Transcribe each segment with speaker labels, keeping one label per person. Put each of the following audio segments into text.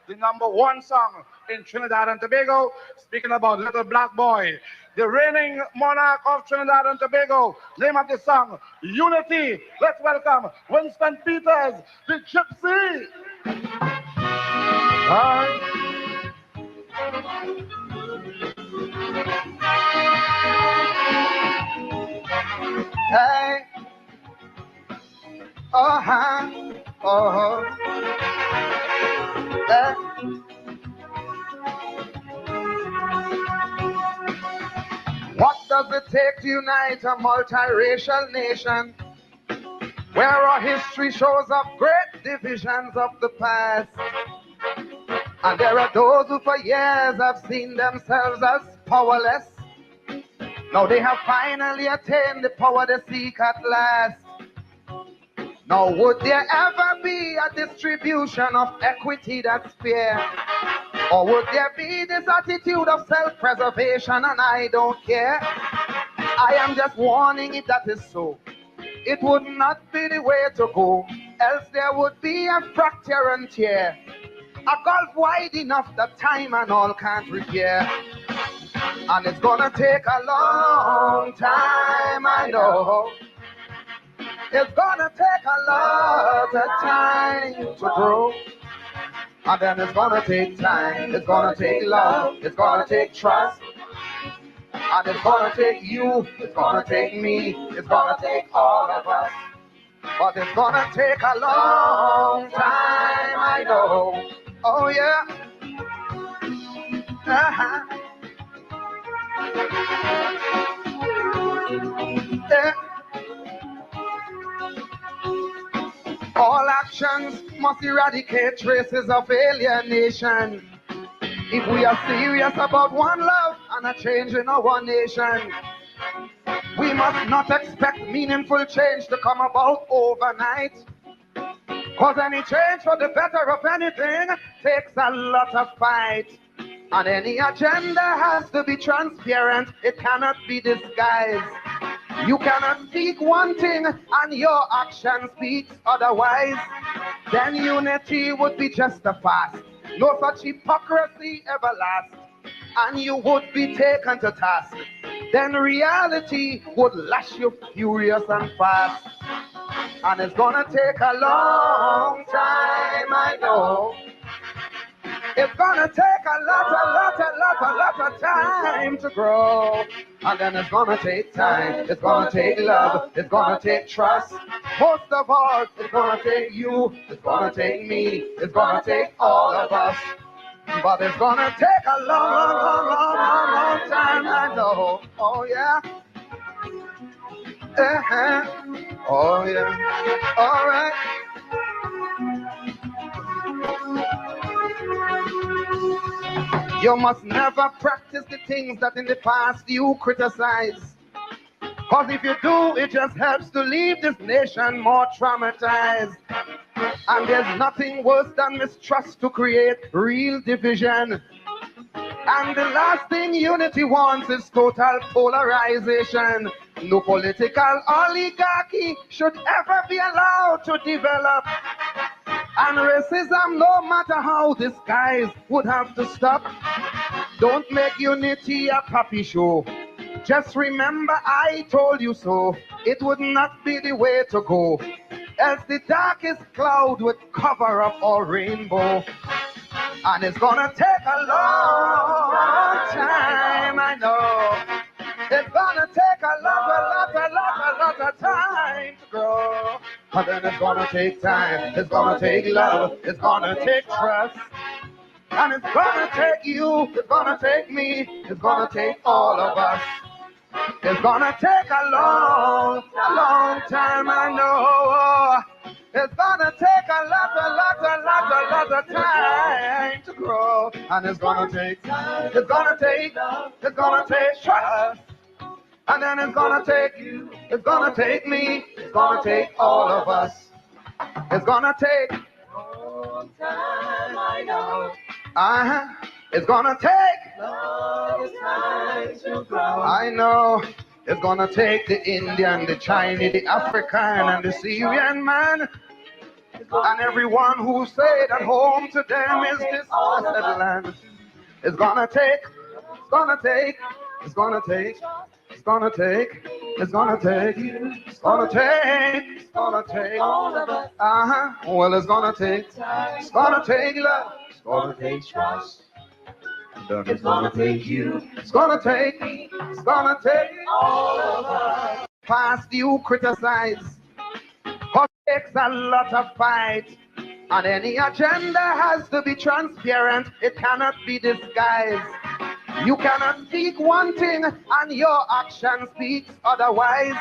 Speaker 1: The #1 song in Trinidad and Tobago, speaking about Little Black Boy, the reigning monarch of Trinidad and Tobago. Name of the song, Unity. Let's welcome Winston Peters, the Gypsy.
Speaker 2: Hey, What does it take to unite a multiracial nation where our history shows up great divisions of the past? And there are those who for years have seen themselves as powerless. Now they have finally attained the power they seek at last. Now would there ever be a distribution of equity that's fair? Or would there be this attitude of self-preservation and I don't care? I am just warning if that is so. It would not be the way to go, else there would be a fracture and tear. A gulf wide enough that time and all can't repair. And it's gonna take a long time, I know. It's gonna take a lot of time to grow. And then it's gonna take time, it's gonna take love, it's gonna take trust. And it's gonna take you, it's gonna take me, it's gonna take all of us. But it's gonna take a long time, I know. Oh yeah. Yeah. All actions must eradicate traces of alienation. If we are serious about one love and a change in our nation, we must not expect meaningful change to come about overnight. Cause any change for the better of anything takes a lot of fight. And any agenda has to be transparent, it cannot be disguised. You cannot speak one thing and your action speaks otherwise. Then unity would be just a fast. No such hypocrisy ever lasts. And you would be taken to task. Then reality would lash you furious and fast. And it's gonna take a long time, I know. It's gonna take a lot of time to grow. And then it's gonna take time, it's gonna take love, it's gonna take trust. Most of all, it's gonna take you, it's gonna take me, it's gonna take all of us. But it's gonna take a long time, I know. Oh yeah. Oh yeah. All right. You must never practice the things that in the past you criticize. Cause if you do, it just helps to leave this nation more traumatized. And there's nothing worse than mistrust to create real division. And the last thing unity wants is total polarization. No political oligarchy should ever be allowed to develop. And racism, no matter how disguised, would have to stop. Don't make unity a puppy show. Just remember I told you so. It would not be the way to go. Else the darkest cloud would cover up our rainbow. And it's gonna take a long time, I know. It's gonna take a lot of time to grow. But then it's gonna take time, it's gonna take love, it's gonna take trust. And it's gonna take you, it's gonna take me, it's gonna take all of us. It's gonna take a long time, I know. It's gonna take a lot of time to grow. And it's gonna take time, it's gonna take trust. And then it's gonna take you, it's gonna take me, it's gonna take all of us. It's gonna take a long time, I know. It's gonna take longest time to grow. I know. It's gonna take the Indian, the Chinese, the African, and the Syrian man, and everyone who stayed at home to them is this blessed land. It's gonna take, it's gonna take, it's gonna take, it's gonna take, it's gonna take, it's gonna take, it's gonna take. Well, it's gonna take love, it's gonna take trust. It's gonna take you, it's gonna take me, it's gonna take all of us. Past you criticize, cause it takes a lot of fight. And any agenda has to be transparent, it cannot be disguised. You cannot speak one thing and your action speaks otherwise.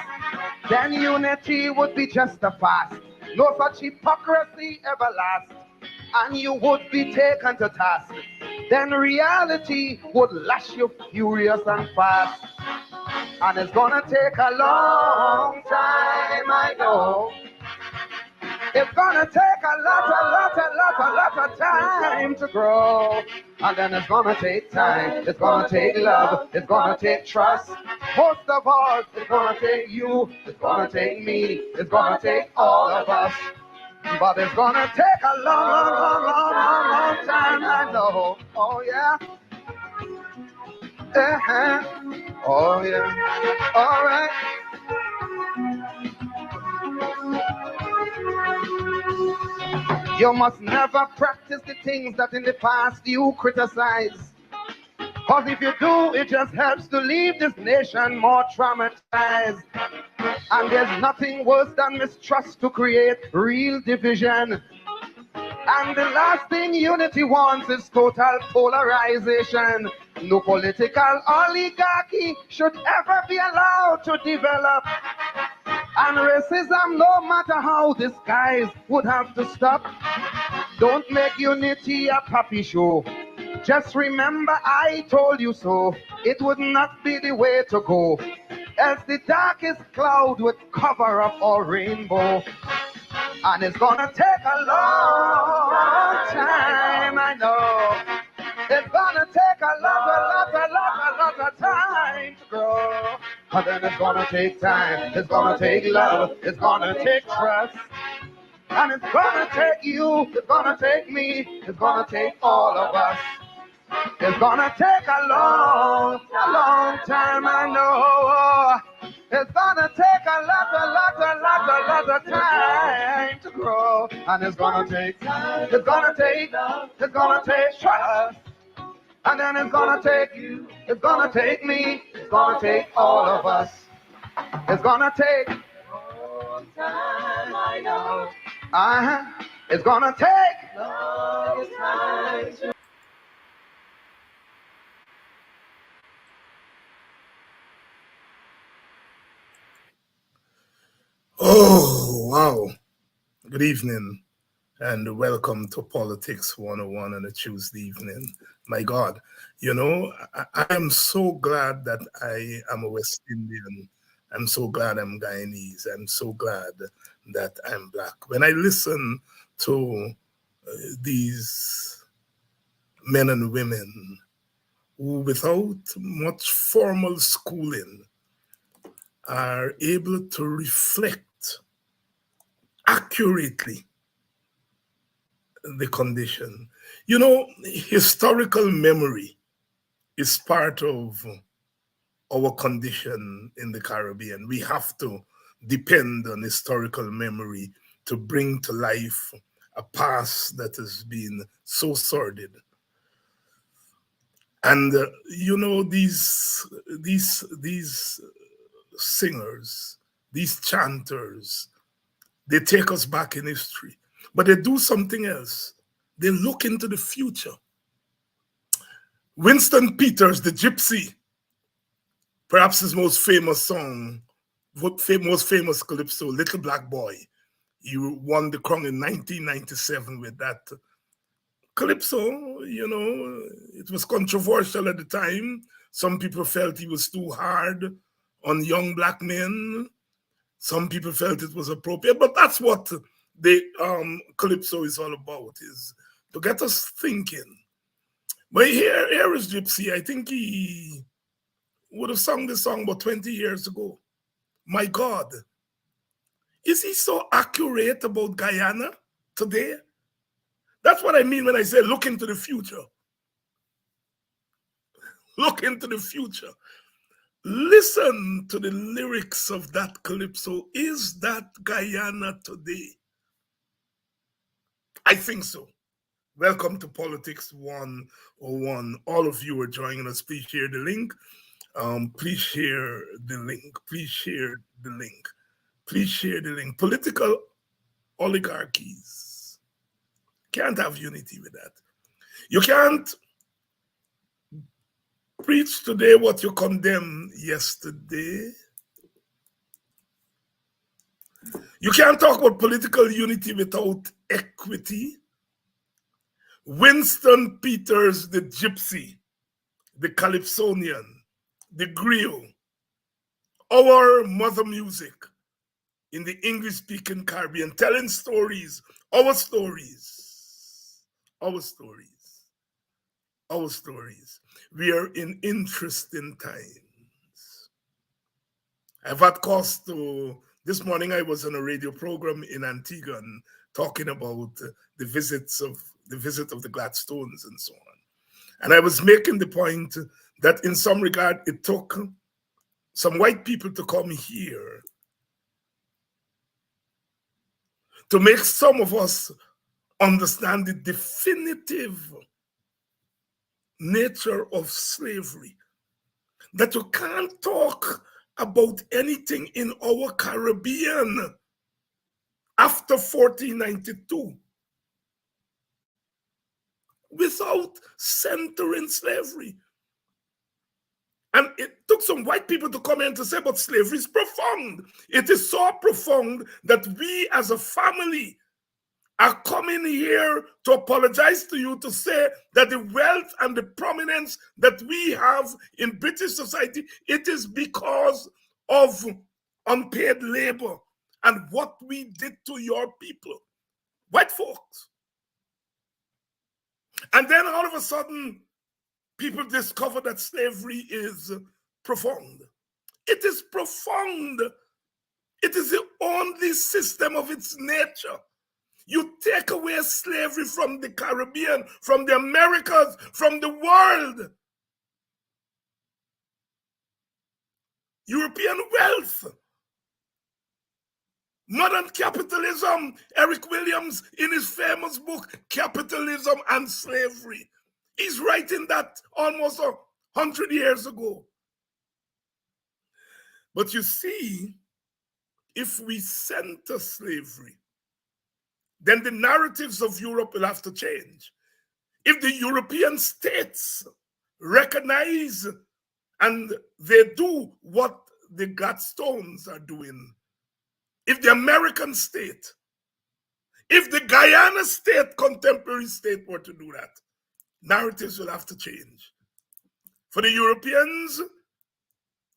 Speaker 2: Then unity would be just a fast. No such hypocrisy ever lasts. And you would be taken to task. Then reality would lash you furious and fast. And it's gonna take a long time, I know. It's gonna take a lot of time to grow. And then it's gonna take time, it's gonna take love, it's gonna take trust. Most of all, it's gonna take you, it's gonna take me, it's gonna take all of us. But it's gonna take a long time, I know. Oh yeah. Oh yeah. All right. You must never practice the things that in the past you criticize. Cause if you do, it just helps to leave this nation more traumatized. And there's nothing worse than mistrust to create real division. And the last thing unity wants is total polarization. No political oligarchy should ever be allowed to develop. And racism, no matter how disguised, would have to stop. Don't make unity a puppy show. Just remember I told you so. It would not be the way to go. As the darkest cloud would cover up our rainbow. And it's gonna take a long time, I know. It's gonna take a lot of time to grow. But then it's gonna take time, it's gonna take love, it's gonna take trust. And it's gonna take you, it's gonna take me, it's gonna take all of us. It's gonna take a long time, I know. It's gonna take a lot of time to grow. And it's gonna take time, it's gonna take trust. And then it's gonna take you, it's gonna take me, it's gonna take all of us. It's gonna take long time, I know. It's gonna take long time to.
Speaker 3: Oh, wow. Good evening and welcome to Politics 101 on a Tuesday evening. My God, you know, I am so glad that I am a West Indian. I'm so glad I'm Guyanese. I'm so glad that I'm Black. When I listen to these men and women who, without much formal schooling, are able to reflect accurately the condition. You know, historical memory is part of our condition in the Caribbean. We have to depend on historical memory to bring to life a past that has been so sordid. And you know, these singers, these chanters, they take us back in history, but they do something else. They look into the future. Winston Peters, the Gypsy, perhaps his most famous song, most famous calypso, Little Black Boy. He won the crown in 1997 with that calypso. You know, it was controversial at the time. Some people felt he was too hard on young Black men. Some people felt it was appropriate, but that's what the calypso is all about, is to get us thinking. But here is Gypsy. I think he would have sung this song about 20 years ago. My God, is he so accurate about Guyana today? That's what I mean when I say look into the future. Look into the future. Listen to the lyrics of that calypso. Is that Guyana today? I think so. Welcome to Politics 101. All of you are joining us. Please share the link. Please share the link. Please share the link. Please share the link. Political oligarchies can't have unity with that. You can't preach today what you condemned yesterday. You can't talk about political unity without equity. Winston Peters, the gypsy, the calypsonian, the griot, our mother music in the English-speaking Caribbean, telling stories, our stories, our stories, our stories. We are in interesting times. I've had cause to, this morning I was on a radio program in Antigua talking about the visit of the Gladstones and so on. And I was making the point that in some regard, it took some white people to come here to make some of us understand the definitive nature of slavery. That you can't talk about anything in our Caribbean after 1492 without centering slavery. And it took some white people to come in to say, but slavery is profound. It is so profound that we as a family are coming here to apologize to you, to say that the wealth and the prominence that we have in British society, it is because of unpaid labor and what we did to your people, white folks. And then all of a sudden, people discover that slavery is profound. It is profound. It is the only system of its nature. You take away slavery from the Caribbean, from the Americas, from the world. European wealth. Modern capitalism. Eric Williams, in his famous book, Capitalism and Slavery. He's writing that almost 100 years ago. But you see, if we center slavery, then the narratives of Europe will have to change. If the European states recognize and they do what the Gladstones are doing, if the American state, if the Guyana state, contemporary state were to do that, narratives will have to change. For the Europeans,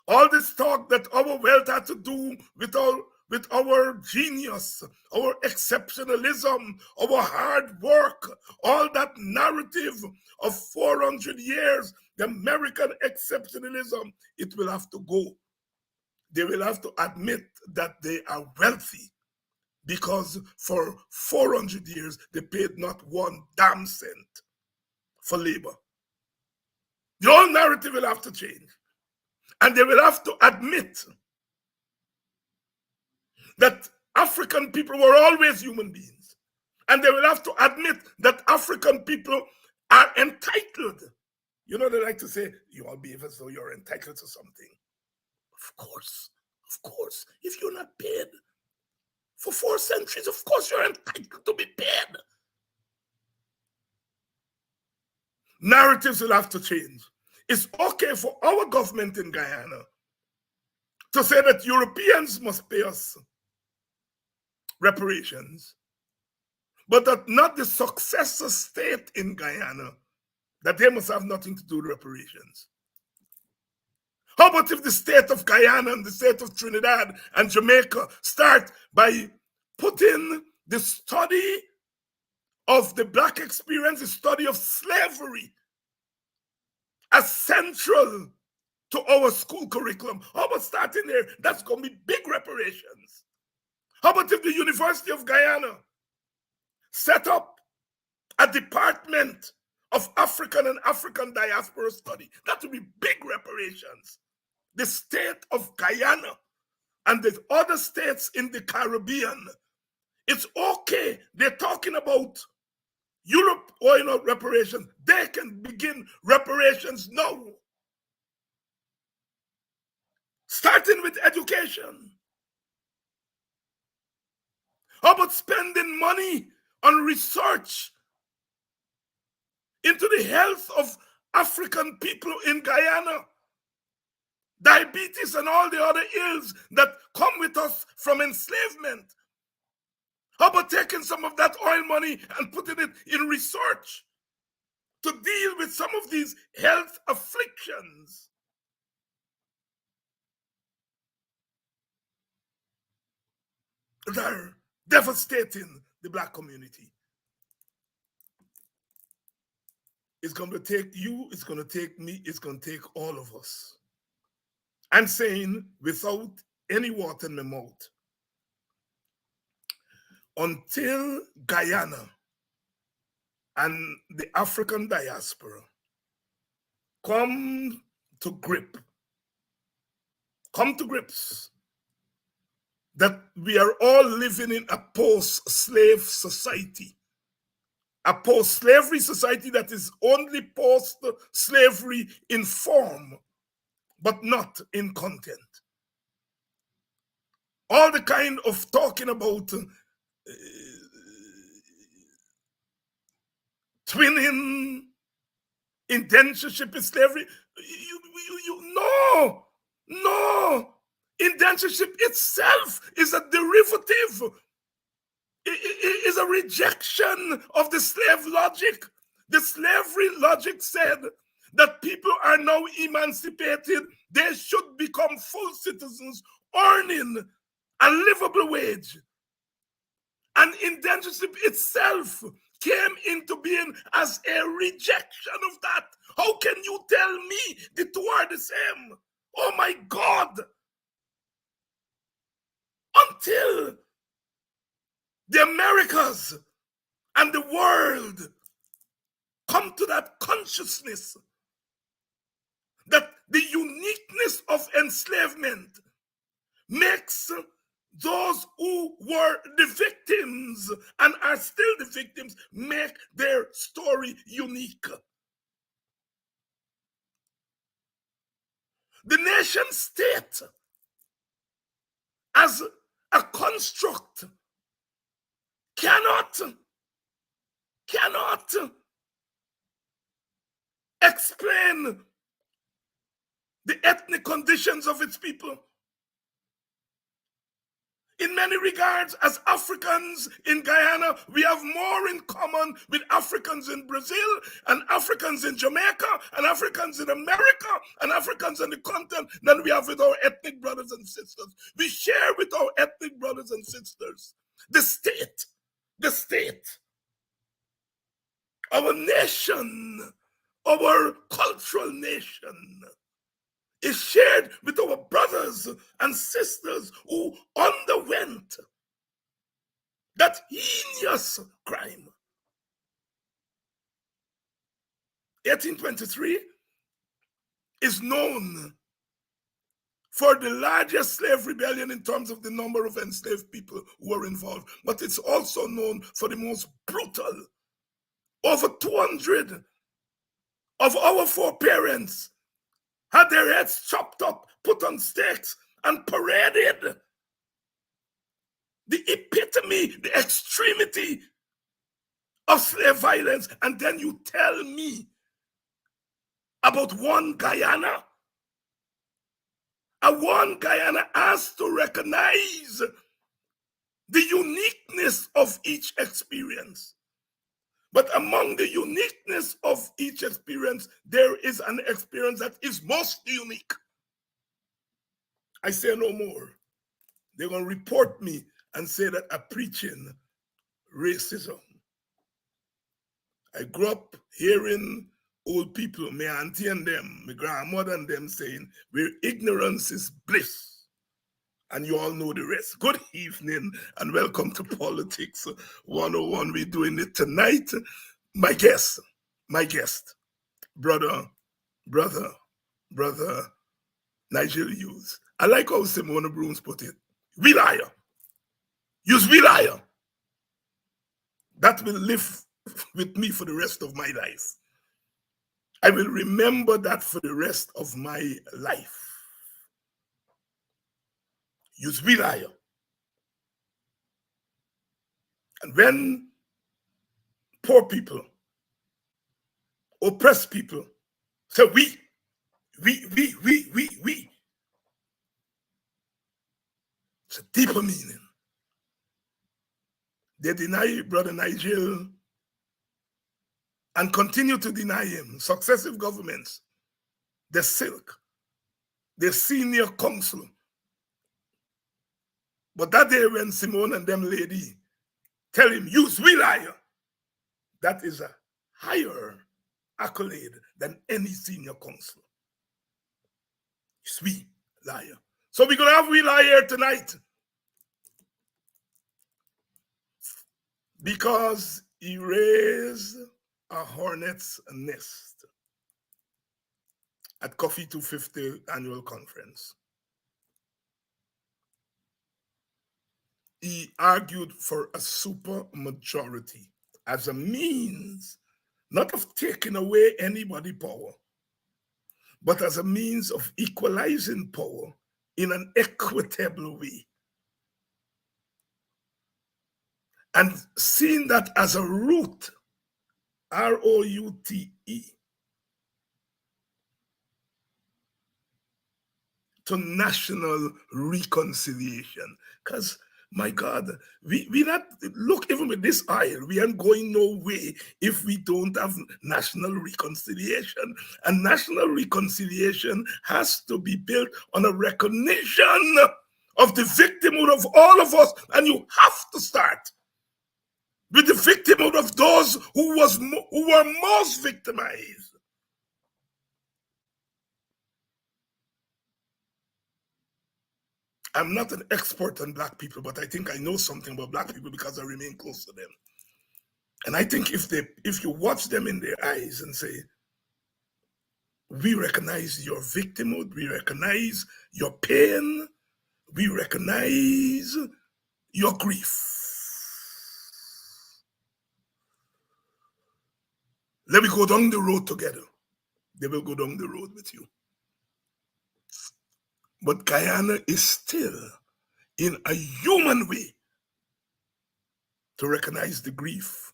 Speaker 3: all this talk that our wealth had to do with our genius, our exceptionalism, our hard work, all that narrative of 400 years, the American exceptionalism, it will have to go. They will have to admit that they are wealthy because for 400 years, they paid not one damn cent for labor. The whole narrative will have to change. And they will have to admit that African people were always human beings. And they will have to admit that African people are entitled. You know, they like to say, you all behave as though you're entitled to something. Of course. If you're not paid for 4 centuries, of course you're entitled to be paid. Narratives will have to change. It's okay for our government in Guyana to say that Europeans must pay us reparations, but that not the successor state in Guyana, that they must have nothing to do with reparations. How about if the state of Guyana and the state of Trinidad and Jamaica start by putting the study of the Black experience, the study of slavery, as central to our school curriculum. How about starting there? That's going to be big reparations. How about if the University of Guyana set up a department of African and African diaspora study? That would be big reparations. The state of Guyana and the other states in the Caribbean, it's okay. They're talking about Europe oil reparations. They can begin reparations now. Starting with education. How about spending money on research into the health of African people in Guyana? Diabetes and all the other ills that come with us from enslavement. How about taking some of that oil money and putting it in research to deal with some of these health afflictions? That are devastating the Black community. It's going to take you, it's going to take me, it's going to take all of us. I'm saying without any water in my mouth, until Guyana and the African diaspora come to grips that we are all living in a post-slave society, a post-slavery society that is only post-slavery in form, but not in content. All the kind of talking about twinning, indentureship in slavery, no. Indentureship itself is a derivative. It is a rejection of the slave logic. The slavery logic said that people are now emancipated. They should become full citizens, earning a livable wage. And indentureship itself came into being as a rejection of that. How can you tell me the two are the same? Oh my God! Until the Americas and the world come to that consciousness that the uniqueness of enslavement makes those who were the victims and are still the victims make their story unique. The nation state as a construct cannot explain the ethnic conditions of its people. In many regards, as Africans in Guyana, we have more in common with Africans in Brazil and Africans in Jamaica and Africans in America and Africans on the continent than we have with our ethnic brothers and sisters. We share with our ethnic brothers and sisters the state, our nation, our cultural nation is shared with our brothers and sisters who underwent that heinous crime. 1823 is known for the largest slave rebellion in terms of the number of enslaved people who were involved, but it's also known for the most brutal. Over 200 of our foreparents had their heads chopped up, put on stakes, and paraded. The epitome, the extremity of slave violence. And then you tell me about one Guyana? One Guyana has to recognize the uniqueness of each experience. But among the uniqueness of each experience, there is an experience that is most unique. I say no more. They're going to report me and say that I'm preaching racism. I grew up hearing old people, my auntie and them, my grandmother and them saying, where ignorance is bliss. And you all know the rest. Good evening and welcome to Politics 101. We're doing it tonight. My guest, brother Nigel Hughes. I like how Simona Brooms put it. We liar. Use we liar. That will live with me for the rest of my life. I will remember that for the rest of my life. Use we liar. And when poor people, oppressed people say we, it's a deeper meaning. They deny Brother Nigel and continue to deny him. Successive governments, the silk, the senior council. But that day when Simone and them lady tell him, use we liar, that is a higher accolade than any senior council. It's we liar. So we're going to have we liar tonight. Because he raised a hornet's nest at Coffee 250 annual conference. He argued for a super majority as a means not of taking away anybody power, but as a means of equalizing power in an equitable way. And seeing that as a route, R-O-U-T-E, to national reconciliation. Because, my God, we not, look, even with this oil, we aren't going no way if we don't have national reconciliation. And national reconciliation has to be built on a recognition of the victimhood of all of us. And you have to start with the victimhood of those who were most victimized. I'm not an expert on Black people, but I think I know something about Black people because I remain close to them. And I think if you watch them in their eyes and say, we recognize your victimhood, we recognize your pain, we recognize your grief. Let me go down the road together. They will go down the road with you. But Guyana is still, in a human way, to recognize the grief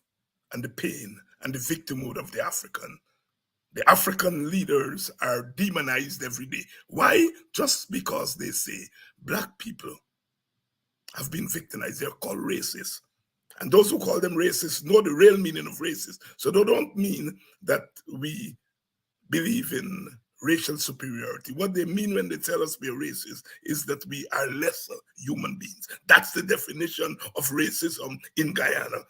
Speaker 3: and the pain and the victimhood of the African. The African leaders are demonized every day. Why? Just because they say Black people have been victimized. They're called racist. And those who call them racist know the real meaning of racist. So they don't mean that we believe in racial superiority. What they mean when they tell us we're racist is that we are lesser human beings. That's the definition of racism in Guyana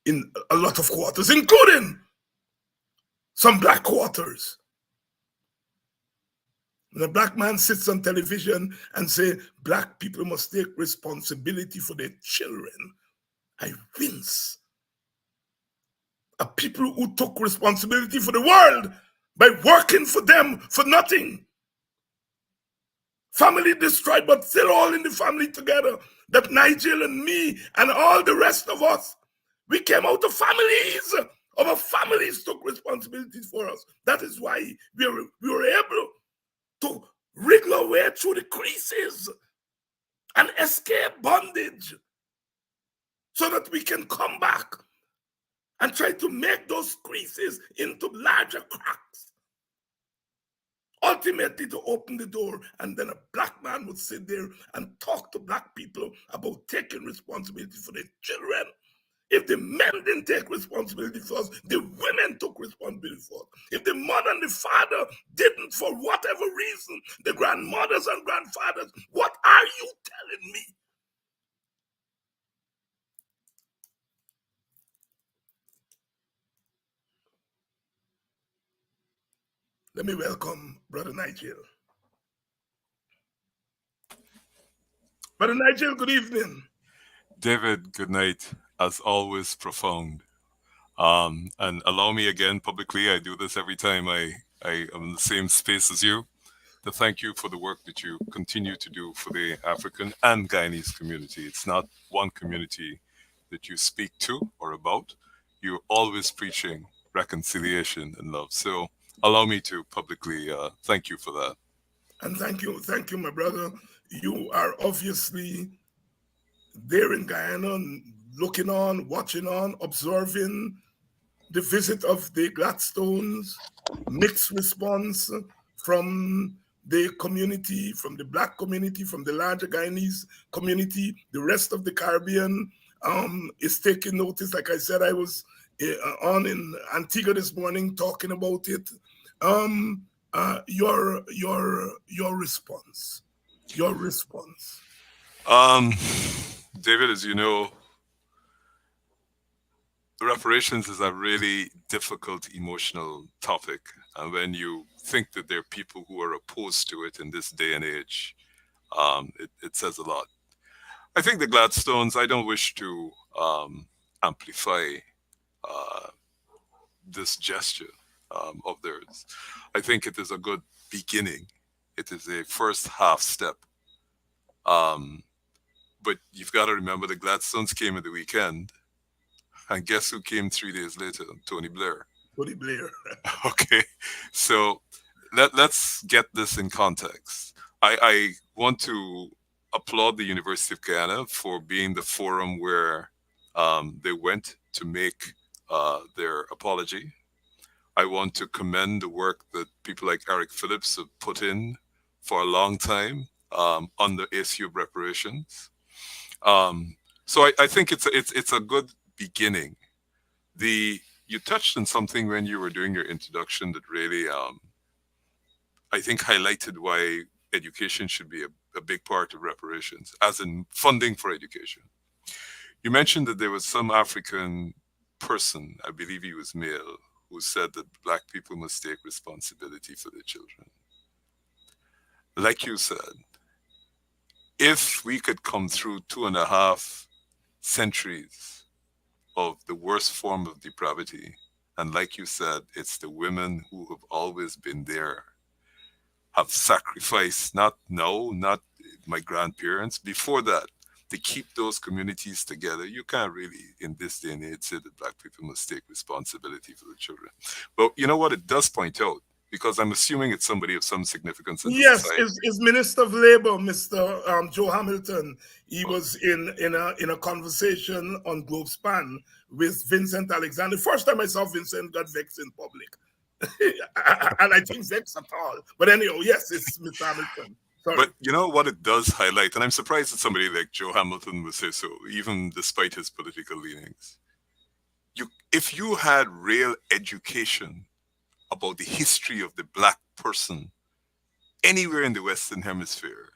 Speaker 3: in a lot of quarters, including some Black quarters. When a Black man sits on television and says Black people must take responsibility for their children, I wince. A people who took responsibility for the world by working for them for nothing. Family destroyed, but still all in the family together. That Nigel and me and all the rest of us, we came out of families. Our families took responsibilities for us. That is why we were able to wriggle our way through the creases and escape bondage so that we can come back and try to make those creases into larger cracks. Ultimately, to open the door, and then a Black man would sit there and talk to Black people about taking responsibility for their children. If the men didn't take responsibility for us, the women took responsibility for us. If the mother and the father didn't, for whatever reason, the grandmothers and grandfathers, what are you telling me? Let me welcome Brother Nigel. Brother Nigel, good evening.
Speaker 4: David, good night. As always, profound. And allow me again publicly, I do this every time I am in the same space as you, to thank you for the work that you continue to do for the African and Guyanese community. It's not one community that you speak to or about. You're always preaching reconciliation and love. So allow me to publicly thank you for that.
Speaker 3: And thank you, my brother. You are obviously there in Guyana, looking on, watching on, observing the visit of the Gladstones, mixed response from the community, from the Black community, from the larger Guyanese community. The rest of the Caribbean is taking notice. Like I said, I was on in Antigua this morning talking about it. Your response. Your response.
Speaker 4: David, as you know, reparations is a really difficult emotional topic. And when you think that there are people who are opposed to it in this day and age, it says a lot. I think the Gladstones, I don't wish to amplify this gesture of theirs. I think it is a good beginning. It is a first half step. But you've got to remember the Gladstones came at the weekend. And guess who came 3 days later? Tony Blair.
Speaker 3: Tony Blair.
Speaker 4: Okay, so let's get this in context. I want to applaud the University of Guyana for being the forum where they went to make their apology. I want to commend the work that people like Eric Phillips have put in for a long time on the issue of reparations. So I think it's a good beginning. You touched on something when you were doing your introduction that really I think highlighted why education should be a big part of reparations, as in funding for education. You mentioned that there was some African person, I believe he was male, who said that Black people must take responsibility for their children. Like you said, if we could come through 2.5 centuries of the worst form of depravity, and like you said, it's the women who have always been there, have sacrificed, not my grandparents, before that, to keep those communities together. You can't really, in this day and age, say that Black people must take responsibility for the children. But you know what? It does point out, because I'm assuming it's somebody of some significance in
Speaker 3: yes,
Speaker 4: society.
Speaker 3: is Minister of Labor, Mr. Joe Hamilton. He was in a conversation on Globe Span with Vincent Alexander. First time I saw Vincent got vexed in public. And I think vexed at all. But anyhow, yes, it's Mr. Hamilton. Sorry.
Speaker 4: But you know what it does highlight, and I'm surprised that somebody like Joe Hamilton would say so, even despite his political leanings. If you had real education about the history of the Black person anywhere in the Western Hemisphere,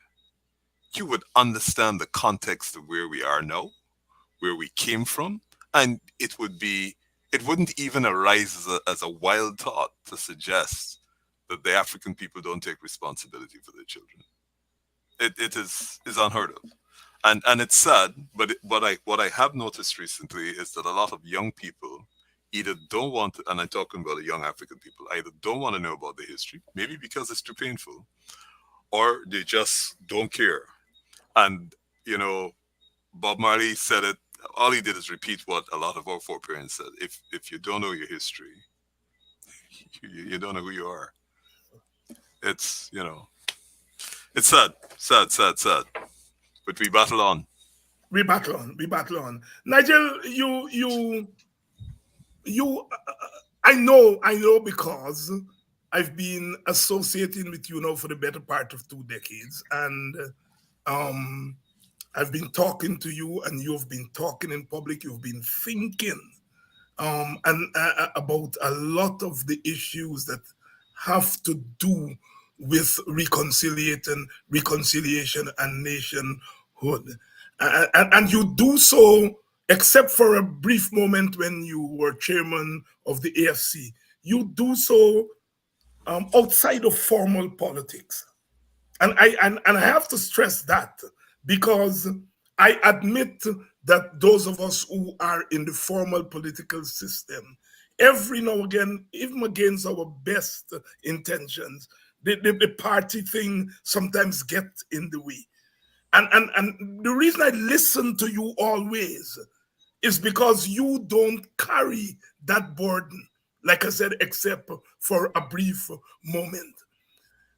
Speaker 4: you would understand the context of where we are now, where we came from, and it wouldn't even arise as a wild thought to suggest that the African people don't take responsibility for their children. It is unheard of. And it's sad, but what I have noticed recently is that a lot of young people either don't want to, and I'm talking about the young African people, either don't want to know about the history, maybe because it's too painful, or they just don't care. And, you know, Bob Marley said it, all he did is repeat what a lot of our foreparents said. If you don't know your history, you don't know who you are. It's, you know, it's sad. But we battle on.
Speaker 3: We battle on. Nigel, I know because I've been associating with you now for the better part of 2 decades, and I've been talking to you, and you've been talking in public. You've been thinking about a lot of the issues that have to do with reconciliation and nationhood, and you do so, except for a brief moment when you were chairman of the AFC, you do so outside of formal politics. And I have to stress that because I admit that those of us who are in the formal political system, every now and again, even against our best intentions, the party thing sometimes get in the way. And the reason I listen to you always is because you don't carry that burden, like I said, except for a brief moment.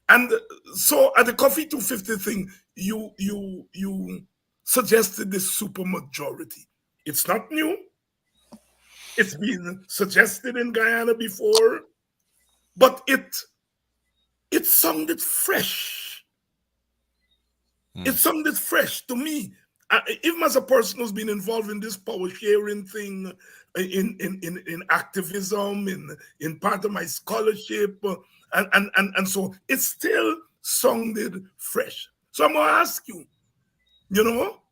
Speaker 3: And so at the Coffee 250 thing, you suggested this super majority. It's not new. It's been suggested in Guyana before, but it sounded fresh. It sounded fresh to me. Even as a person who's been involved in this power sharing thing, in activism, in part of my scholarship, and so it still sounded fresh. So I'm gonna ask you, you know,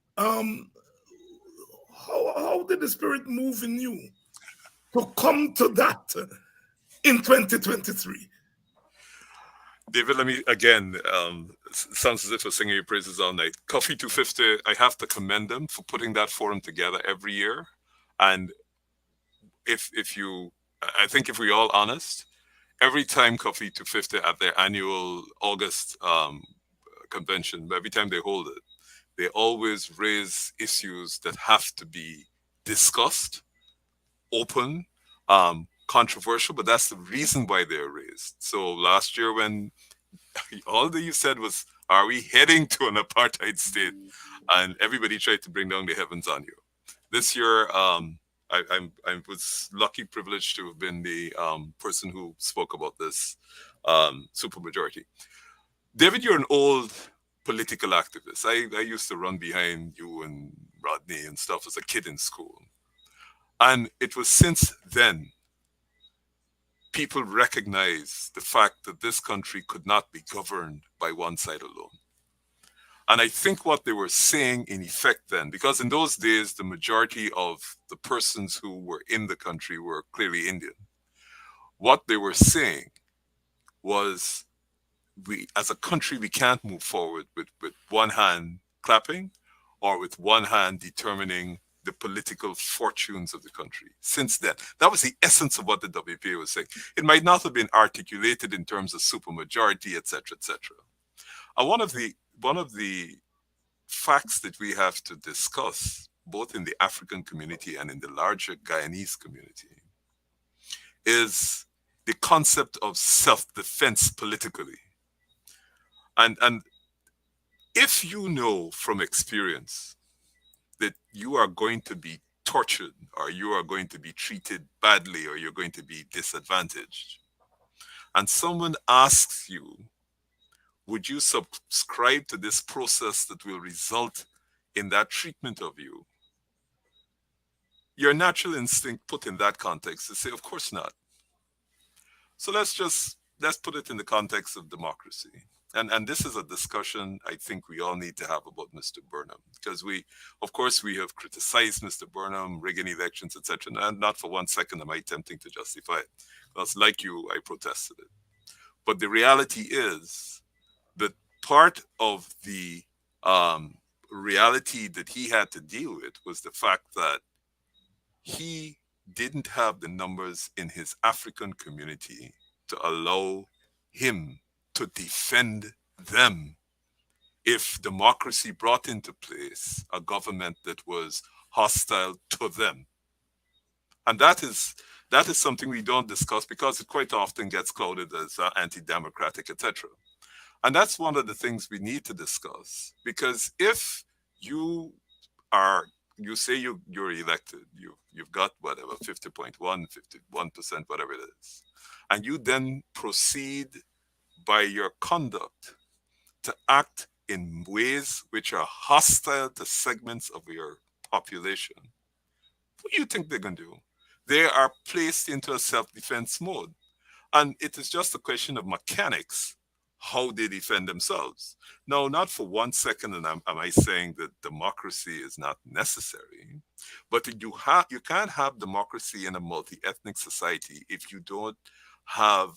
Speaker 3: how did the spirit move in you to come to that in 2023?
Speaker 4: David, let me again, sounds as if we're singing your praises all night. Coffee 250, I have to commend them for putting that forum together every year. And I think if we're all honest, every time Coffee 250 at their annual August convention, every time they hold it, they always raise issues that have to be discussed, open, controversial, but that's the reason why they're raised. So last year when all that you said was, are we heading to an apartheid state? And everybody tried to bring down the heavens on you. This year, I was lucky, privileged to have been the person who spoke about this supermajority. David, you're an old political activist. I used to run behind you and Rodney and stuff as a kid in school. And it was since then people recognized the fact that this country could not be governed by one side alone. And I think what they were saying in effect then, because in those days, the majority of the persons who were in the country were clearly Indian. What they were saying was, we, as a country, we can't move forward with one hand clapping or with one hand determining the political fortunes of the country. The then, that was the essence of what the WPA was saying. It might not have been articulated in terms of supermajority, etc., etc. And one of the facts that we have to discuss, both in the African community and in the larger Guyanese community, is the concept of self-defense politically. And if you know from experience that you are going to be tortured or you are going to be treated badly or you're going to be disadvantaged, and someone asks you, would you subscribe to this process that will result in that treatment of you? Your natural instinct put in that context is to say, of course not. So let's put it in the context of democracy. And this is a discussion I think we all need to have about Mr. Burnham, because of course, we have criticized Mr. Burnham, rigging elections, etc. And not for 1 second am I attempting to justify it. Because like you, I protested it. But the reality is that part of the reality that he had to deal with was the fact that he didn't have the numbers in his African community to allow him to defend them if democracy brought into place a government that was hostile to them. And that is something we don't discuss because it quite often gets clouded as anti-democratic, etc. And that's one of the things we need to discuss, because if you say you're elected, you've got whatever, 50.1, 51%, whatever it is, and you then proceed by your conduct to act in ways which are hostile to segments of your population, what do you think they're going to do? They are placed into a self-defense mode. And it is just a question of mechanics, how they defend themselves. Now, not for 1 second am I saying that democracy is not necessary, but you can't have democracy in a multi-ethnic society if you don't have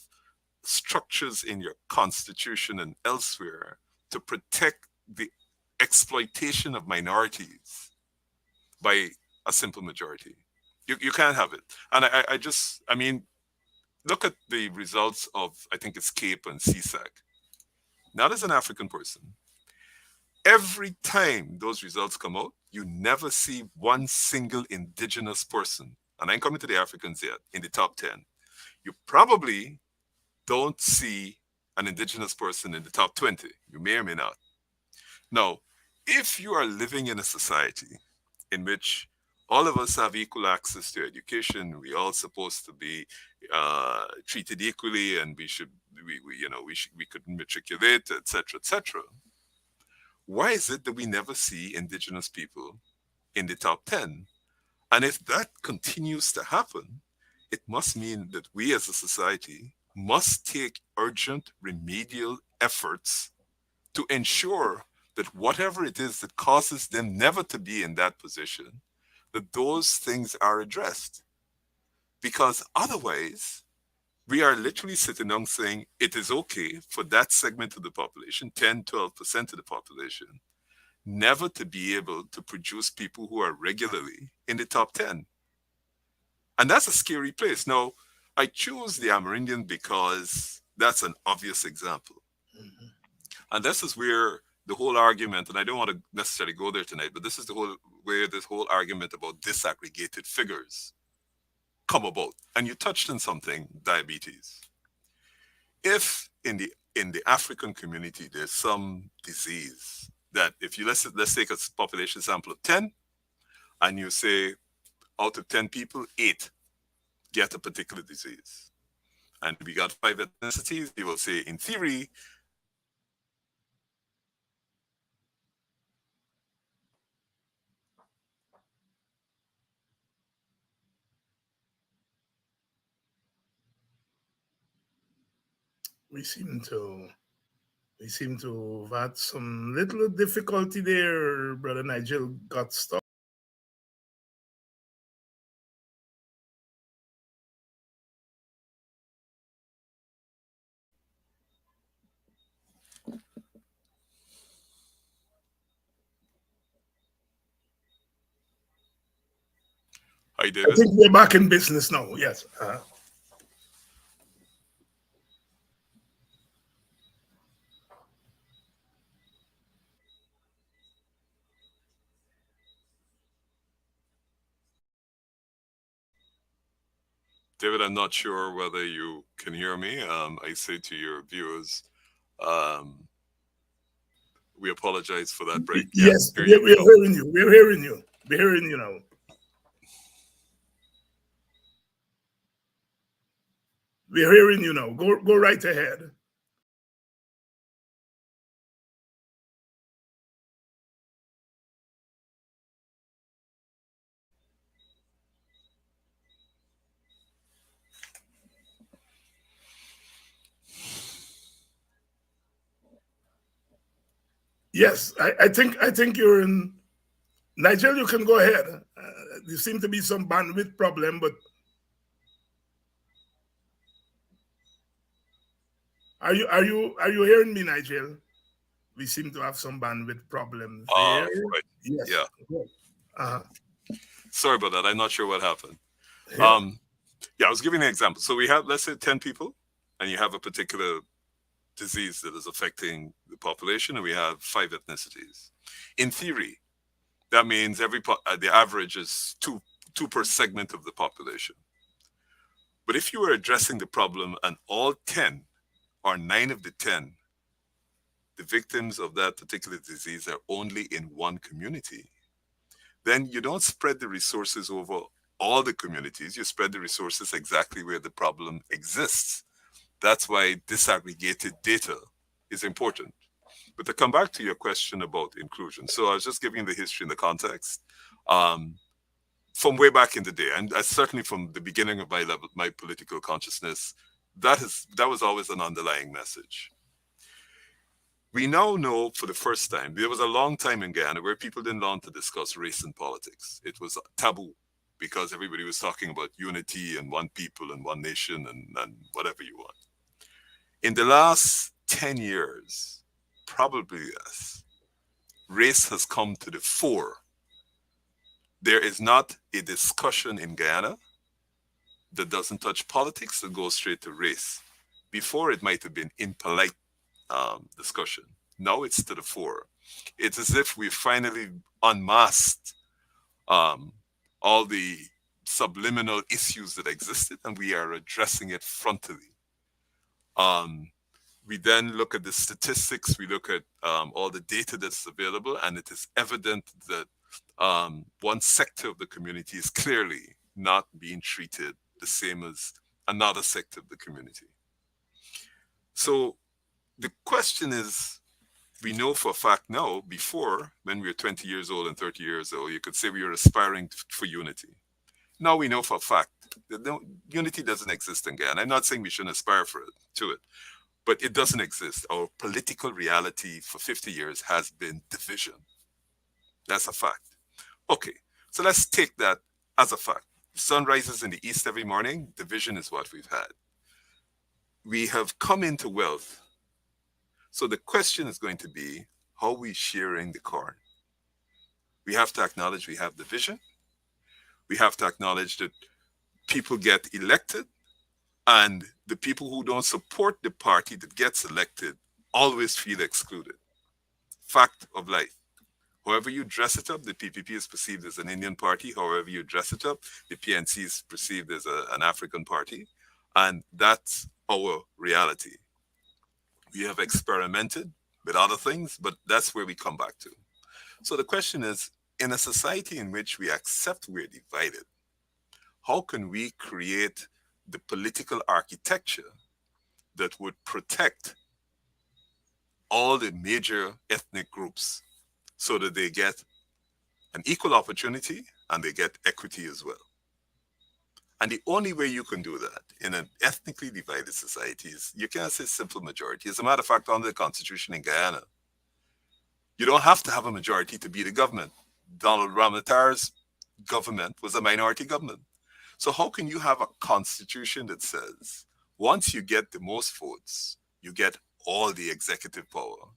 Speaker 4: structures in your constitution and elsewhere to protect the exploitation of minorities by a simple majority. You can't have it. And I mean, look at the results of, I think it's CAPE and CSAC. Not as an African person. Every time those results come out, you never see one single indigenous person, and I ain't coming to the Africans yet, in the top 10. You probably don't see an indigenous person in the top 20. You may or may not. Now, if you are living in a society in which all of us have equal access to education, we all supposed to be treated equally, and we could matriculate, etc., etc. Why is it that we never see indigenous people in the top 10? And if that continues to happen, it must mean that we as a society must take urgent remedial efforts to ensure that whatever it is that causes them never to be in that position, that those things are addressed. Because otherwise, we are literally sitting down saying it is okay for that segment of the population, 10, 12% of the population, never to be able to produce people who are regularly in the top 10. And that's a scary place. Now, I choose the Amerindian because that's an obvious example. Mm-hmm. And this is where the whole argument, and I don't want to necessarily go there tonight, but this is where this whole argument about disaggregated figures come about. And you touched on something, diabetes. If in the African community there's some disease that if you let's take a population sample of 10, and you say out of 10 people, 8 get a particular disease, and we got 5 ethnicities, you will say in theory.
Speaker 3: We seem to have had some little difficulty there. Brother Nigel got stuck.
Speaker 4: Hi, David.
Speaker 3: I think we're back in business now. Yes.
Speaker 4: David, I'm not sure whether you can hear me. I say to your viewers, we apologize for that break.
Speaker 3: Yes, we're hearing you. We're hearing you. We're hearing you now. We're hearing you now. Go right ahead. Yes, I think you're in. Nigel, you can go ahead. There seems to be some bandwidth problem, but are you hearing me, Nigel? We seem to have some bandwidth problems there.
Speaker 4: Right.
Speaker 3: Yes.
Speaker 4: Yeah. Sorry about that. I'm not sure what happened. Yeah. I was giving an example. So we have, let's say, 10 people, and you have a particular disease that is affecting the population, and we have 5 ethnicities. In theory, that means the average is two per segment of the population. But if you were addressing the problem and all 10 or 9 of the 10, the victims of that particular disease are only in one community, then you don't spread the resources over all the communities. You spread the resources exactly where the problem exists. That's why disaggregated data is important. But to come back to your question about inclusion, so I was just giving the history and the context. From way back in the day, and certainly from the beginning of my political consciousness, that was always an underlying message. We now know for the first time, there was a long time in Guyana where people didn't want to discuss race and politics. It was taboo because everybody was talking about unity and one people and one nation and whatever you want. In the last 10 years, probably yes, race has come to the fore. There is not a discussion in Guyana that doesn't touch politics, that goes straight to race. Before, it might have been impolite discussion. Now it's to the fore. It's as if we finally unmasked all the subliminal issues that existed, and we are addressing it frontally. Um, we then look at the statistics, we look at all the data that's available, and it is evident that one sector of the community is clearly not being treated the same as another sector of the community. So the question is, we know for a fact now, before, when we were 20 years old and 30 years old, you could say we were aspiring for unity. Now we know for a fact that unity doesn't exist in Guyana. I'm not saying we shouldn't aspire to it, but it doesn't exist. Our political reality for 50 years has been division. That's a fact. Okay, so let's take that as a fact. The sun rises in the east every morning. Division is what we've had. We have come into wealth. So the question is going to be, how are we sharing the corn? We have to acknowledge we have division. We have to acknowledge that people get elected, and the people who don't support the party that gets elected always feel excluded. Fact of life. However you dress it up, the PPP is perceived as an Indian party. However you dress it up, the PNC is perceived as an African party. And that's our reality. We have experimented with other things, but that's where we come back to. So the question is, in a society in which we accept we're divided, how can we create the political architecture that would protect all the major ethnic groups so that they get an equal opportunity and they get equity as well? And the only way you can do that in an ethnically divided society is you can't say simple majority. As a matter of fact, under the Constitution in Guyana, you don't have to have a majority to be the government. Donald Ramatar's government was a minority government. So how can you have a constitution that says once you get the most votes, you get all the executive power?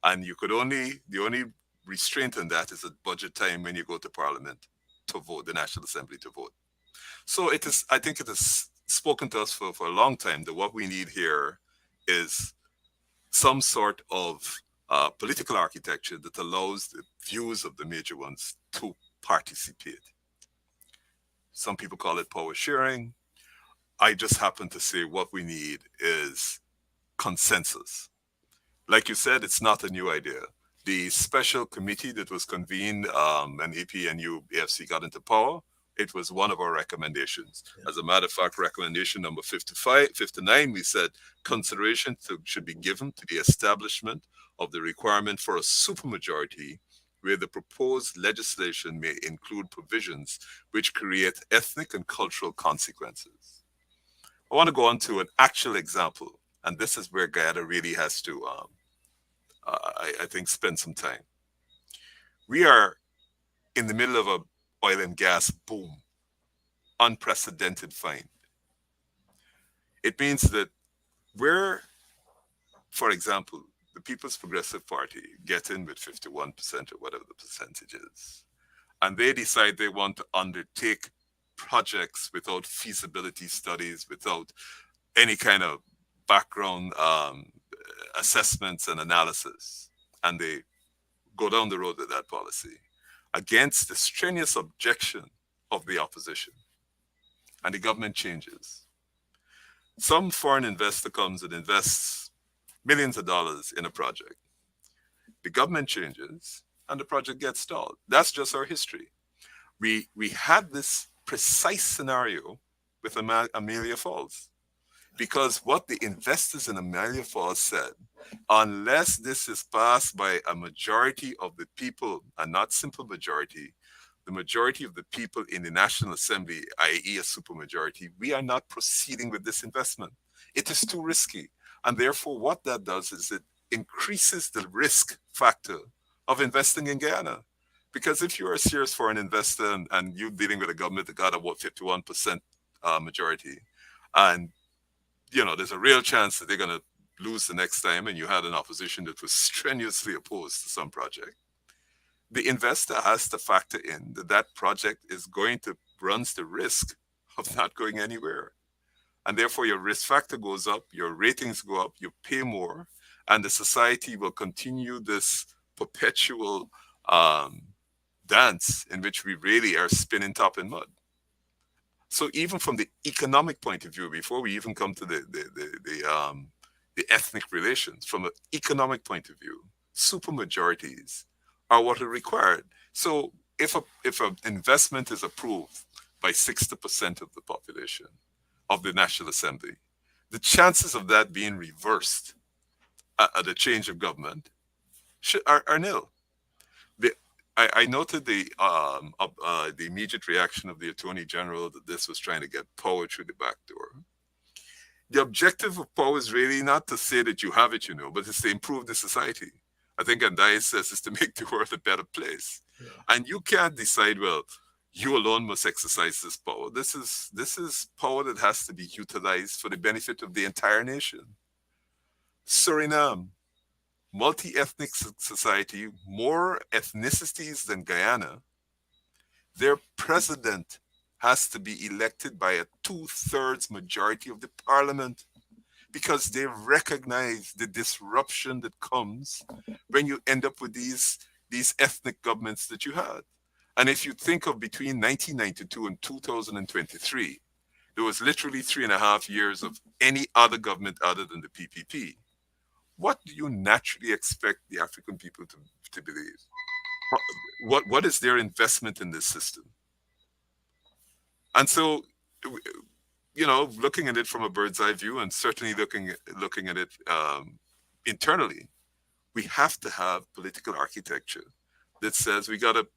Speaker 4: And you could the only restraint on that is at budget time when you go to Parliament to vote, the National Assembly to vote. So it is, I think it has spoken to us for a long time that what we need here is some sort of political architecture that allows the views of the major ones to participate. Some people call it power sharing. I just happen to say what we need is consensus. Like you said, it's not a new idea. The special committee that was convened when APNU AFC got into power, it was one of our recommendations. Yeah. As a matter of fact, recommendation number 59, we said consideration should be given to the establishment of the requirement for a supermajority where the proposed legislation may include provisions which create ethnic and cultural consequences. I want to go on to an actual example, and this is where Guyana really has to, I think, spend some time. We are in the middle of a oil and gas boom, unprecedented find. It means that we're, for example, the People's Progressive Party get in with 51% or whatever the percentage is, and they decide they want to undertake projects without feasibility studies, without any kind of background assessments and analysis, and they go down the road with that policy against the strenuous objection of the opposition, and the government changes. Some foreign investor comes and invests millions of dollars in a project. The government changes, and the project gets stalled. That's just our history. We had this precise scenario with Amelia Falls, because what the investors in Amelia Falls said, unless this is passed by a majority of the people, and not simple majority, the majority of the people in the National Assembly, i.e. a supermajority, we are not proceeding with this investment. It is too risky. And therefore, what that does is it increases the risk factor of investing in Guyana. Because if you're a serious foreign investor and you're dealing with a government that got a 51% majority, and there's a real chance that they're going to lose the next time and you had an opposition that was strenuously opposed to some project, the investor has to factor in that that project is going to runs the risk of not going anywhere. And therefore your risk factor goes up, your ratings go up, you pay more, and the society will continue this perpetual dance in which we really are spinning top in mud. So even from the economic point of view, before we even come to the ethnic relations, from an economic point of view, supermajorities are what are required. So if an investment is approved by 60% of the population of the National Assembly, the chances of that being reversed at a change of government are nil. I noted the immediate reaction of the Attorney General that this was trying to get power through the back door. The objective of power is really not to say that you have it, but it's to improve the society. I think Andai says it's to make the world a better place. Yeah. And you can't decide, well, you alone must exercise this power. This is power that has to be utilized for the benefit of the entire nation. Suriname, multi-ethnic society, more ethnicities than Guyana. Their president has to be elected by a 2/3 majority of the parliament because they recognize the disruption that comes when you end up with these ethnic governments that you had. And if you think of between 1992 and 2023, there was literally 3.5 years of any other government other than the PPP. What do you naturally expect the African people to believe? What is their investment in this system? And so, looking at it from a bird's eye view, and certainly looking at it internally, we have to have political architecture that says we got to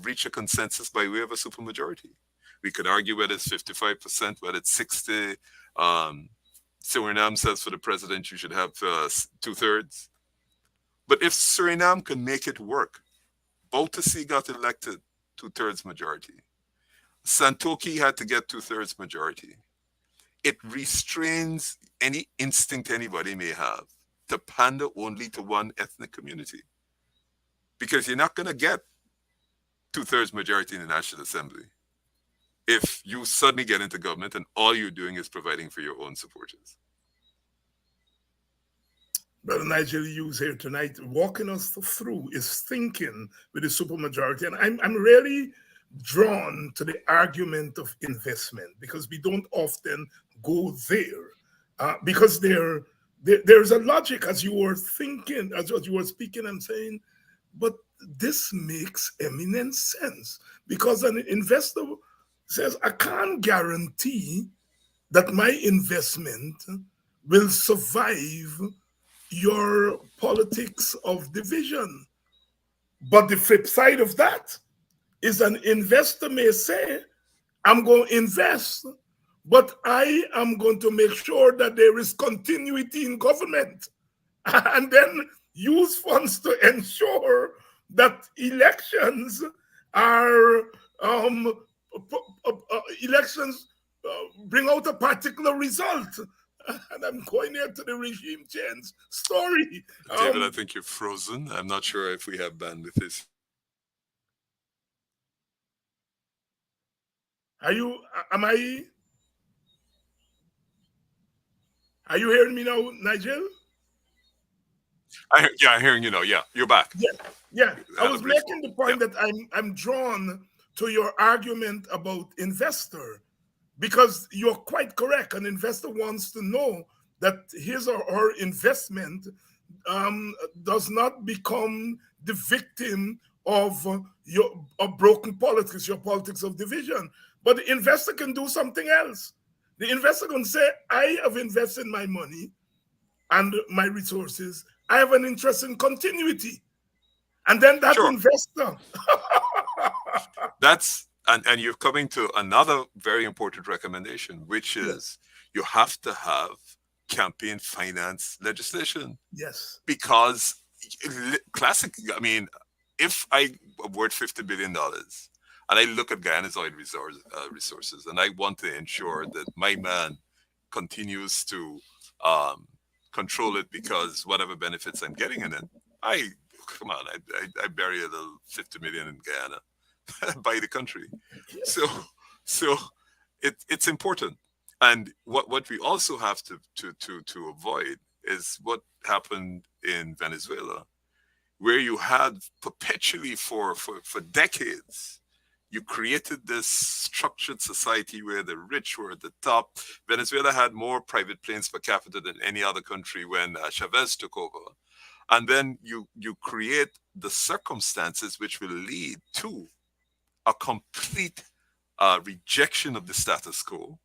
Speaker 4: reach a consensus by way of a supermajority. We could argue whether it's 55%, whether it's 60%. Suriname says for the president you should have 2/3. But if Suriname can make it work, Bouterse got elected 2/3 majority. Santoki had to get 2/3 majority. It restrains any instinct anybody may have to pander only to one ethnic community. Because you're not going to get 2/3 majority in the National Assembly if you suddenly get into government and all you're doing is providing for your own supporters.
Speaker 3: Brother Nigel Hughes here tonight, walking us through his thinking with the supermajority. And I'm really drawn to the argument of investment because we don't often go there. Because there's a logic as you were thinking, as you were speaking and saying, but this makes eminent sense because an investor says, I can't guarantee that my investment will survive your politics of division. But the flip side of that is an investor may say, I'm going to invest, but I am going to make sure that there is continuity in government and then use funds to ensure that elections are bring out a particular result. And I'm going here to the regime change story.
Speaker 4: David, I think you're frozen. I'm not sure if we have bandwidth.
Speaker 3: Are you hearing me now, Nigel?
Speaker 4: I'm hearing you now. Yeah, you're back.
Speaker 3: Yeah. I was making the point that I'm drawn to your argument about investor because you're quite correct. An investor wants to know that his or her investment does not become the victim of your broken politics, your politics of division. But the investor can do something else. The investor can say, I have invested my money and my resources. I have an interest in continuity. And then that investor.
Speaker 4: And you're coming to another very important recommendation, which is you have to have campaign finance legislation.
Speaker 3: Yes.
Speaker 4: Because if I award $50 billion and I look at Guyana's oil resources and I want to ensure that my man continues to control it because whatever benefits I'm getting in it, I come on, I bury a little 50 million in Guyana, buy the country. So so it's important. And what we also have to avoid is what happened in Venezuela, where you had perpetually for decades, you created this structured society where the rich were at the top. Venezuela had more private planes per capita than any other country when Chavez took over. And then you create the circumstances which will lead to a complete rejection of the status quo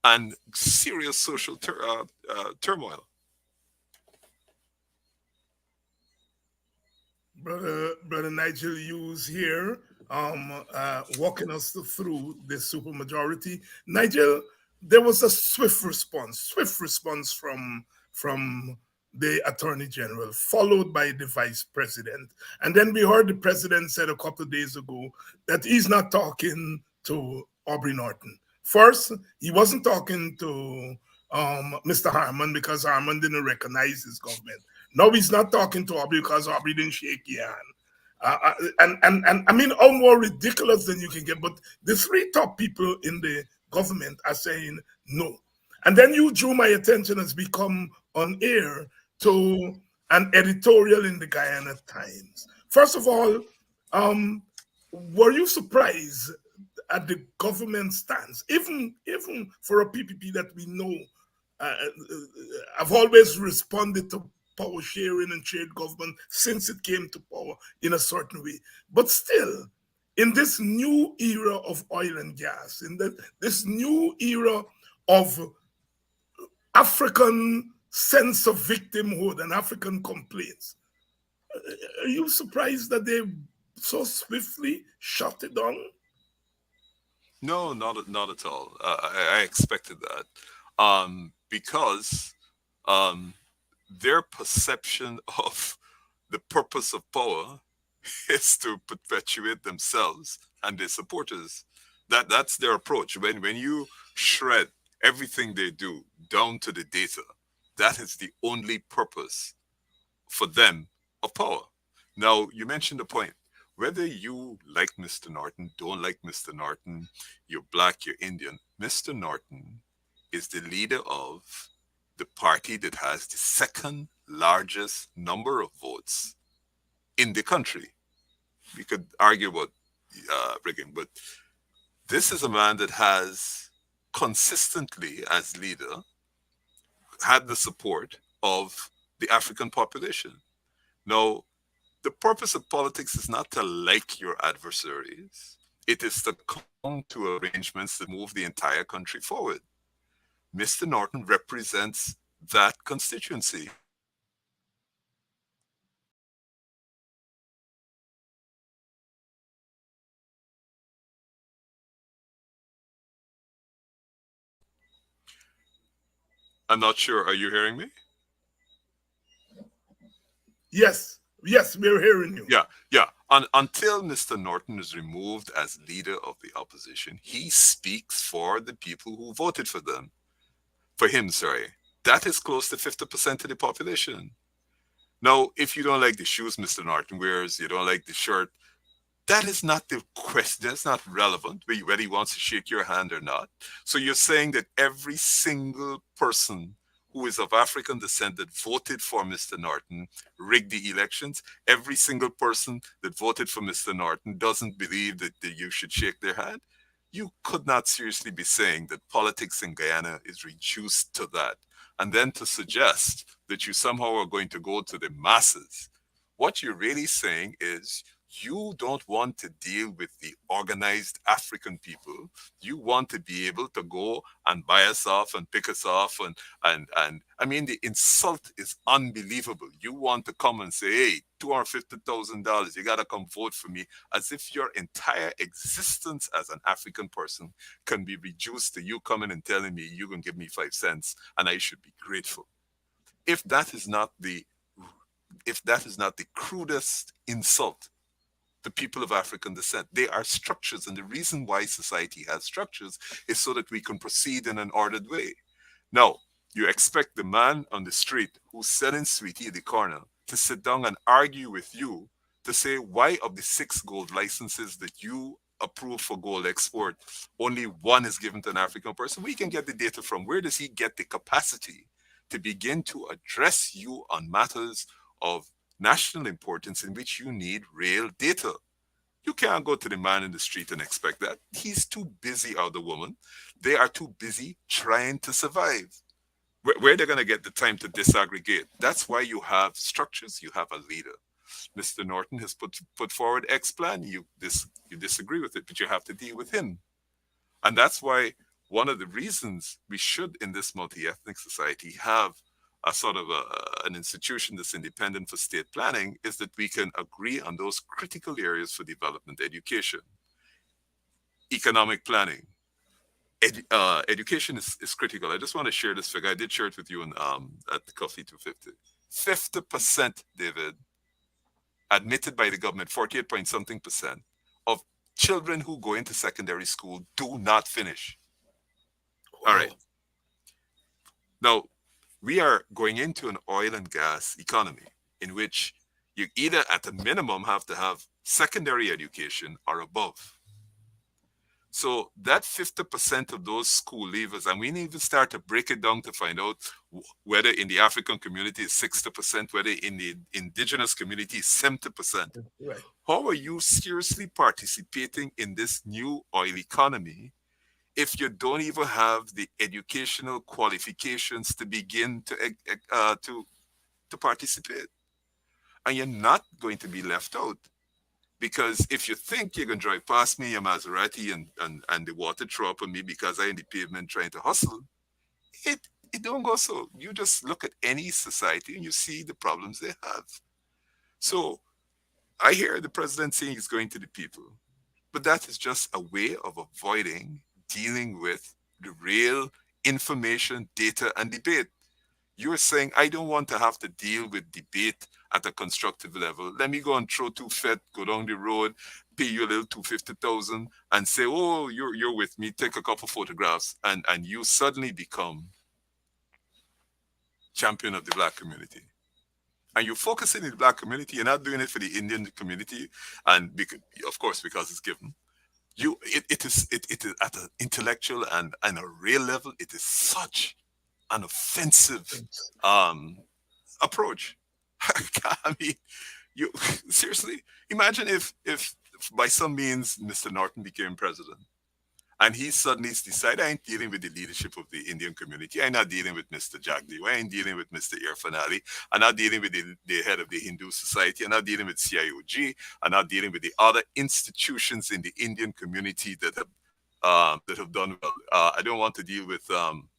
Speaker 4: and serious social turmoil.
Speaker 3: Brother Nigel Hughes here, walking us through the supermajority. Nigel, there was a swift response from the Attorney General, followed by the Vice President. And then we heard the President said a couple of days ago that he's not talking to Aubrey Norton. First, he wasn't talking to Mr. Harman because Harman didn't recognize his government. No, he's not talking to Aubrey because Aubrey didn't shake your hand. And I mean, all more ridiculous than you can get. But the three top people in the government are saying no. And then you drew my attention as become on air to an editorial in the Guyana Times. First of all, were you surprised at the government stance? Even for a PPP that we know, I've always responded to power sharing and shared government since it came to power in a certain way. But still, in this new era of oil and gas, in this new era of African sense of victimhood and African complaints, are you surprised that they so swiftly shut it down?
Speaker 4: No, not at all. I expected that because their perception of the purpose of power is to perpetuate themselves and their supporters. That's their approach. When you shred everything they do down to the data, that is the only purpose for them of power. Now, you mentioned a point. Whether you like Mr. Norton, don't like Mr. Norton, you're black, you're Indian, Mr. Norton is the leader of the party that has the second largest number of votes in the country. We could argue about rigging, but this is a man that has consistently, as leader, had the support of the African population. Now, the purpose of politics is not to like your adversaries. It is to come to arrangements that move the entire country forward. Mr. Norton represents that constituency. I'm not sure. Are you hearing me?
Speaker 3: Yes, we're hearing you.
Speaker 4: Yeah. Until Mr. Norton is removed as leader of the opposition, he speaks for the people who voted for him. That is close to 50% of the population. Now, if you don't like the shoes Mr. Norton wears, you don't like the shirt, that is not the question. That's not relevant, whether he wants to shake your hand or not. So you're saying that every single person who is of African descent that voted for Mr. Norton rigged the elections. Every single person that voted for Mr. Norton doesn't believe that you should shake their hand. You could not seriously be saying that politics in Guyana is reduced to that. And then to suggest that you somehow are going to go to the masses. What you're really saying is you don't want to deal with the organized African people. You want to be able to go and buy us off and pick us off. And I mean, the insult is unbelievable. You want to come and say, hey, $250,000, you got to come vote for me, as if your entire existence as an African person can be reduced to you coming and telling me you can give me 5 cents and I should be grateful. If that is not the crudest insult, the people of African descent, they are structures. And the reason why society has structures is so that we can proceed in an ordered way. Now, You expect the man on the street who's selling sweetie at the corner to sit down and argue with you to say why of the 6 gold licenses that you approve for gold export, only 1 is given to an African person. We can get the data from. Where does he get the capacity to begin to address you on matters of national importance in which you need real data? You can't go to the man in the street and expect that. He's too busy, or the woman. They are too busy trying to survive. Where they're going to get the time to disaggregate? That's why you have structures, you have a leader. Mr. Norton has put forward X plan. You disagree with it, but you have to deal with him. And that's why one of the reasons we should, in this multi-ethnic society, have a sort of an institution that's independent for state planning is that we can agree on those critical areas for development: education, economic planning. Education is critical. I just want to share this figure. I did share it with you at the Coffee 250. 50%, David, admitted by the government, 48 point something percent of children who go into secondary school do not finish. All right. Now, we are going into an oil and gas economy in which you either at a minimum have to have secondary education or above. So that 50% of those school leavers, and we need to start to break it down to find out whether in the African community is 60%, whether in the indigenous community is 70%.
Speaker 3: Right.
Speaker 4: How are you seriously participating in this new oil economy if you don't even have the educational qualifications to begin to participate? And you're not going to be left out. Because if you think you can drive past me, your Maserati, and the water throw up on me because I'm in the pavement trying to hustle, it don't go so. You just look at any society and you see the problems they have. So I hear the president saying he's going to the people, but that is just a way of avoiding dealing with the real information, data, and debate. You're saying, I don't want to have to deal with debate at a constructive level. Let me go and throw 2 feet, go down the road, pay you a little 250,000 and say, oh, you're with me, take a couple photographs, and you suddenly become champion of the Black community. And you're focusing in the Black community, you're not doing it for the Indian community, and of course, because it's given. It is at an intellectual and a real level, it is such an offensive approach. I mean, you seriously imagine if by some means Mr. Norton became president and he suddenly decided, I ain't dealing with the leadership of the Indian community, I'm not dealing with Mr. Jagdeep, I ain't dealing with Mr. Irfan Ali, I'm not dealing with the head of the Hindu society, I'm not dealing with CIOG, I'm not dealing with the other institutions in the Indian community that have done well. I don't want to deal with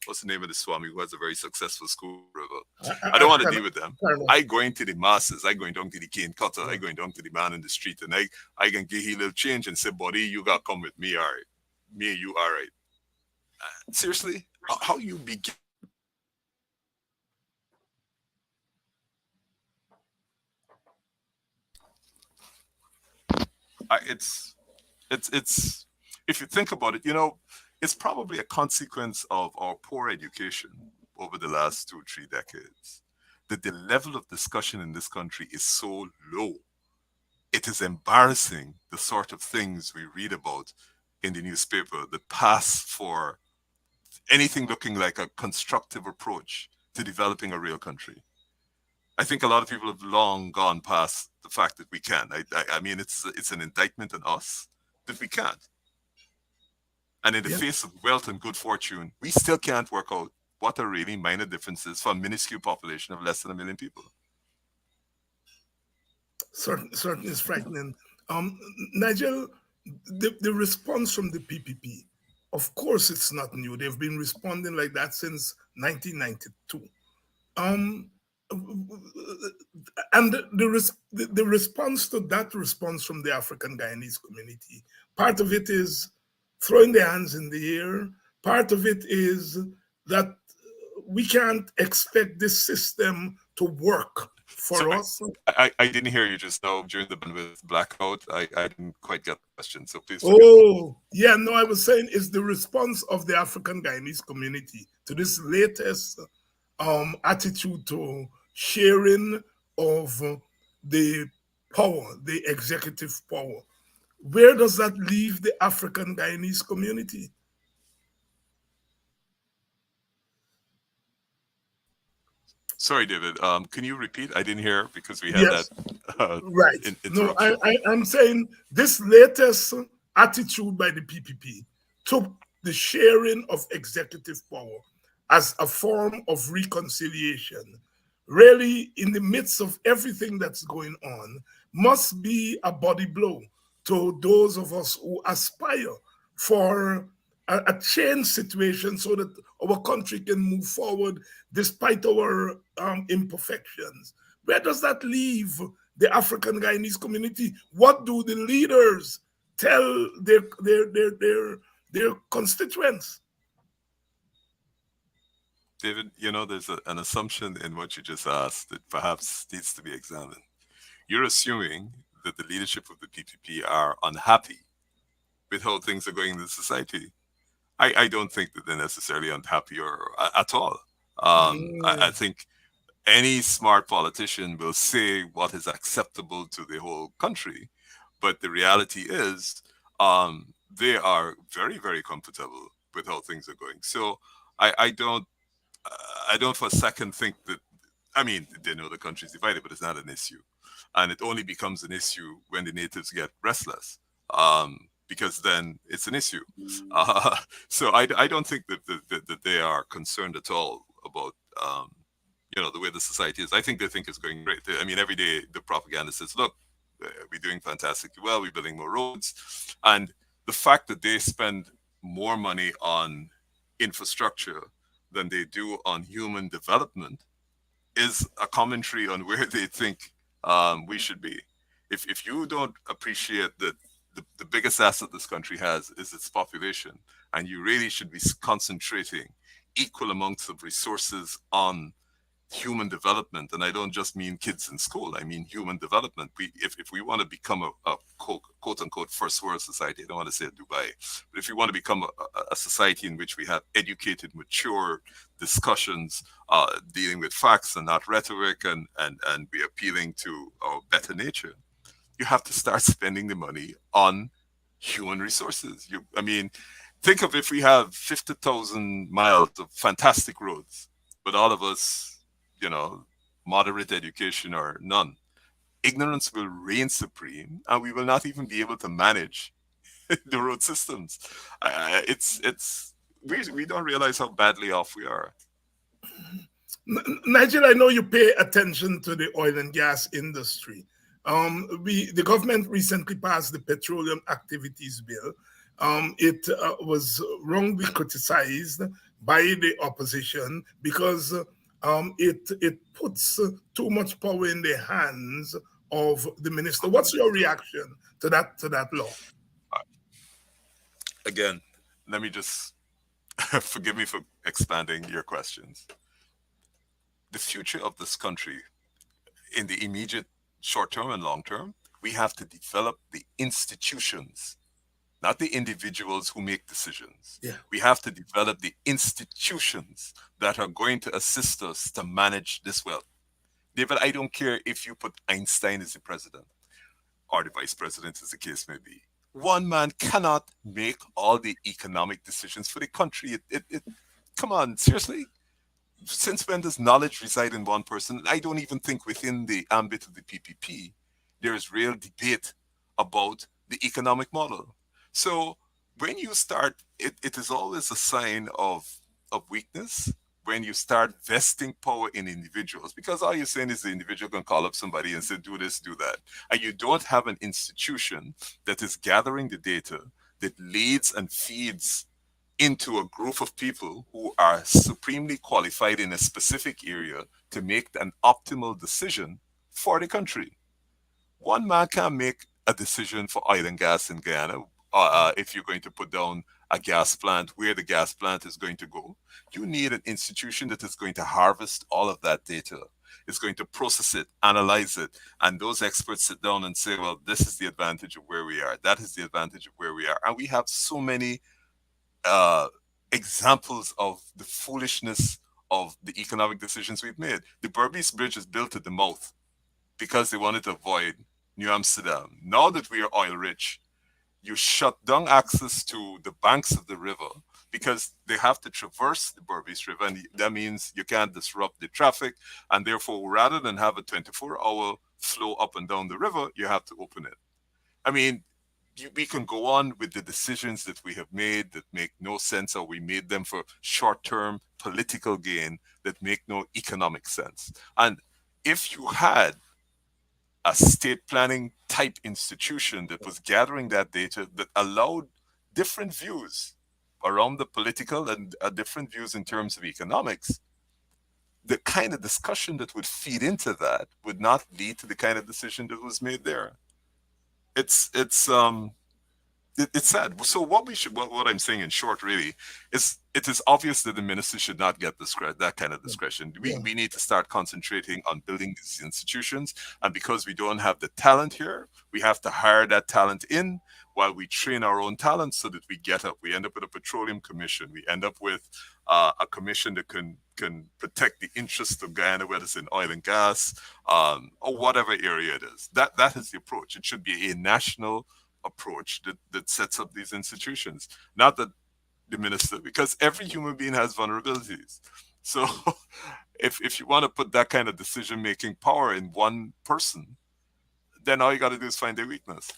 Speaker 4: what's the name of the Swami who has a very successful school river. I don't want to deal with them. I going to the masses. I going down to the cane cutter. I going down to the man in the street, and I can give you a little change and say, buddy, you got to come with me, all right? Me and you, all right? Seriously, how you begin? It's if you think about it, it's probably a consequence of our poor education over the last 2-3 decades, that the level of discussion in this country is so low. It is embarrassing, the sort of things we read about in the newspaper that pass for anything looking like a constructive approach to developing a real country. I think a lot of people have long gone past the fact that we can. I mean, it's an indictment on us that we can't. And in the face of wealth and good fortune, we still can't work out what are really minor differences for a minuscule population of less than 1 million people.
Speaker 3: Certainly is frightening. Nigel, the response from the PPP, of course it's not new. They've been responding like that since 1992. And the response to that response from the African Guyanese community, part of it is throwing their hands in the air. Part of it is that we can't expect this system to work for us.
Speaker 4: I didn't hear you just now during the bandwidth blackout. I didn't quite get the question, so please.
Speaker 3: I was saying it's the response of the African Guyanese community to this latest attitude to sharing of the power, the executive power. Where does that leave the African Guyanese community?
Speaker 4: Sorry, David. Can you repeat? I didn't hear because we had that
Speaker 3: Yes, right. No,
Speaker 4: interruption.
Speaker 3: I'm saying this latest attitude by the PPP took the sharing of executive power as a form of reconciliation. Really, in the midst of everything that's going on, must be a body blow to those of us who aspire for a change situation so that our country can move forward despite our imperfections. Where does that leave the African Guyanese community? What do the leaders tell their constituents?
Speaker 4: David, there's an assumption in what you just asked that perhaps needs to be examined. You're assuming that the leadership of the PPP are unhappy with how things are going in the society. I don't think that they're necessarily unhappy or at all. I think any smart politician will say what is acceptable to the whole country, but the reality is they are very, very comfortable with how things are going. So I, I don't I don't for a second think that. I mean, they know the country's divided, but it's not an issue, and it only becomes an issue when the natives get restless, because then it's an issue. Uh, so I don't think that they are concerned at all about the way the society is. I think they think it's going great. I mean, every day the propaganda says, "Look, we're doing fantastically well. We're building more roads," and the fact that they spend more money on infrastructure than they do on human development is a commentary on where they think we should be. If you don't appreciate that the biggest asset this country has is its population, and you really should be concentrating equal amounts of resources on human development, and I don't just mean kids in school, I mean human development. If we want to become a quote unquote first world society, I don't want to say Dubai, but if we want to become a society in which we have educated, mature discussions, dealing with facts and not rhetoric, and we appealing to our better nature, you have to start spending the money on human resources. I mean, think of if we have 50,000 miles of fantastic roads, but all of us, moderate education or none. Ignorance will reign supreme, and we will not even be able to manage the road systems. It's we don't realize how badly off we are.
Speaker 3: Nigel, I know you pay attention to the oil and gas industry. The government recently passed the Petroleum Activities Bill. It was wrongly criticized by the opposition because it puts too much power in the hands of the minister. What's your reaction to that law?
Speaker 4: Again, let me just forgive me for expanding your questions. The future of this country, in the immediate short term and long term, we have to develop the institutions, not the individuals who make decisions.
Speaker 3: Yeah.
Speaker 4: We have to develop the institutions that are going to assist us to manage this well. David, I don't care if you put Einstein as the president or the vice president, as the case may be. One man cannot make all the economic decisions for the country. Come on, seriously? Since when does knowledge reside in one person? I don't even think within the ambit of the PPP, there is real debate about the economic model. So when you start, it is always a sign of weakness when you start vesting power in individuals, because all you're saying is the individual can call up somebody and say, do this, do that. And you don't have an institution that is gathering the data that leads and feeds into a group of people who are supremely qualified in a specific area to make an optimal decision for the country. One man can't make a decision for oil and gas in Guyana. If you're going to put down a gas plant, where the gas plant is going to go, you need an institution that is going to harvest all of that data. It's going to process it, analyze it, and those experts sit down and say, well, this is the advantage of where we are. That is the advantage of where we are. And we have so many examples of the foolishness of the economic decisions we've made. The Berbice Bridge is built at the mouth because they wanted to avoid New Amsterdam. Now that we are oil rich, you shut down access to the banks of the river because they have to traverse the Berbice River, and that means you can't disrupt the traffic. And therefore, rather than have a 24-hour flow up and down the river, you have to open it. I mean, we can go on with the decisions that we have made that make no sense, or we made them for short-term political gain that make no economic sense. And if you had a state planning type institution that was gathering that data that allowed different views around the political and different views in terms of economics, the kind of discussion that would feed into that would not lead to the kind of decision that was made there. It's sad. So what I'm saying in short really is it is obvious that the minister should not get that kind of discretion. We need to start concentrating on building these institutions, and because we don't have the talent here, we have to hire that talent in while we train our own talent so that we get up. We end up with a petroleum commission. We end up with a commission that can protect the interests of Guyana, whether it's in oil and gas, or whatever area it is. That is the approach. It should be a national approach that sets up these institutions, not that the minister, because every human being has vulnerabilities. So if you want to put that kind of decision-making power in one person, then all you got to do is find their weakness.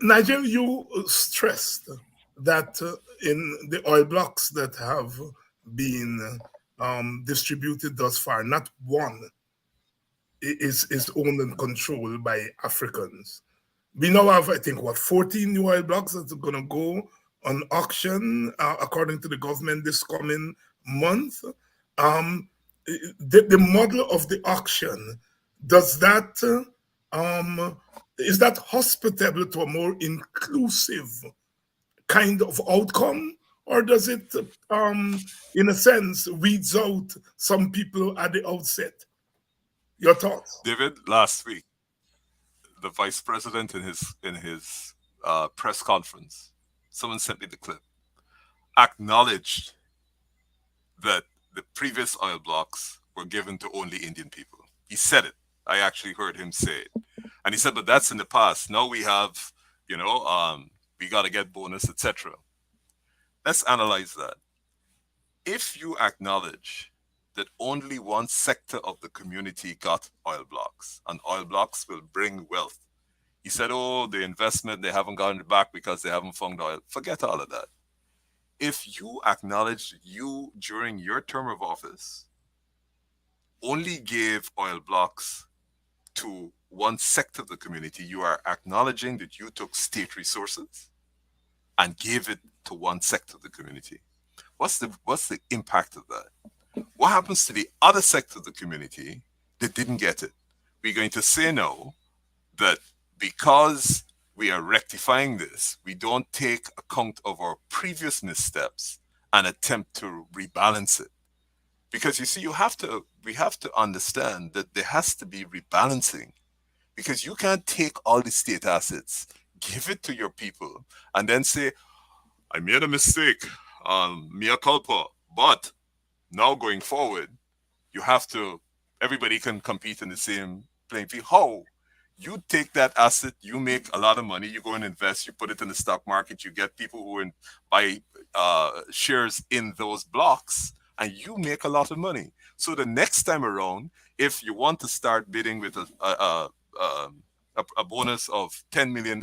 Speaker 3: Nigel, you stressed that in the oil blocks that have been distributed thus far, not one is owned and controlled by Africans. We now have, I think, 14 new oil blocks that's going to go on auction, according to the government, this coming month. The model of the auction, is that hospitable to a more inclusive kind of outcome, or does it, in a sense, weeds out some people at the outset? Your thoughts?
Speaker 4: David, last week, the vice president in his press conference, someone sent me the clip, acknowledged that the previous oil blocks were given to only Indian people. He said it. I actually heard him say it. And he said, but that's in the past. Now we have, we got to get bonus, etc. Let's analyze that. If you acknowledge that only one sector of the community got oil blocks, and oil blocks will bring wealth. He said, oh, the investment, they haven't gotten it back because they haven't found oil. Forget all of that. If you acknowledge you, during your term of office, only gave oil blocks to one sector of the community, you are acknowledging that you took state resources and gave it to one sector of the community. What's the impact of that? What happens to the other sector of the community that didn't get it? We're going to say now that because we are rectifying this, we don't take account of our previous missteps and attempt to rebalance it. Because you see, we have to understand that there has to be rebalancing, because you can't take all the state assets, give it to your people, and then say, I made a mistake, mea culpa, but now going forward, everybody can compete in the same playing field. How? You take that asset, you make a lot of money, you go and invest, you put it in the stock market, you get people who buy shares in those blocks, and you make a lot of money. So the next time around, if you want to start bidding with a bonus of $10 million,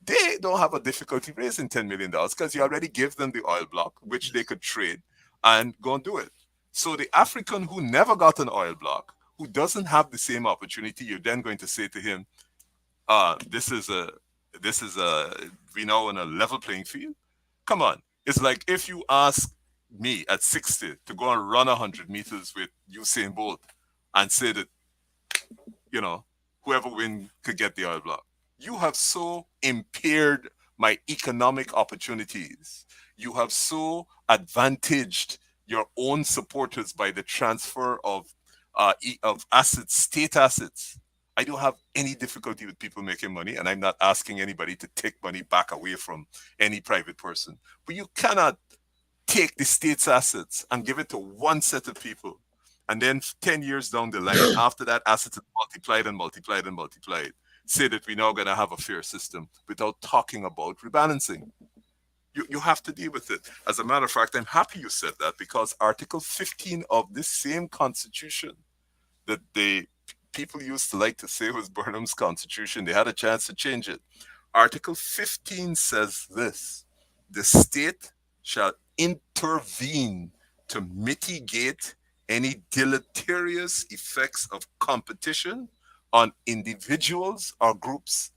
Speaker 4: they don't have a difficulty raising $10 million because you already give them the oil block, which they could trade and go and do it. So the African who never got an oil block, who doesn't have the same opportunity, you're then going to say to him, we now in a level playing field. Come on. It's like if you ask me at 60 to go and run 100 meters with Usain Bolt and say that, whoever wins could get the oil block. You have so impaired my economic opportunities. You have so advantaged your own supporters by the transfer of assets, state assets. I don't have any difficulty with people making money, and I'm not asking anybody to take money back away from any private person. But you cannot take the state's assets and give it to one set of people. And then 10 years down the line, after that asset is multiplied and multiplied and multiplied, say that we're now going to have a fair system without talking about rebalancing. You have to deal with it. As a matter of fact, I'm happy you said that, because Article 15 of this same constitution that the people used to like to say was Burnham's constitution, they had a chance to change it. Article 15 says this: the state shall intervene to mitigate any deleterious effects of competition on individuals or groups.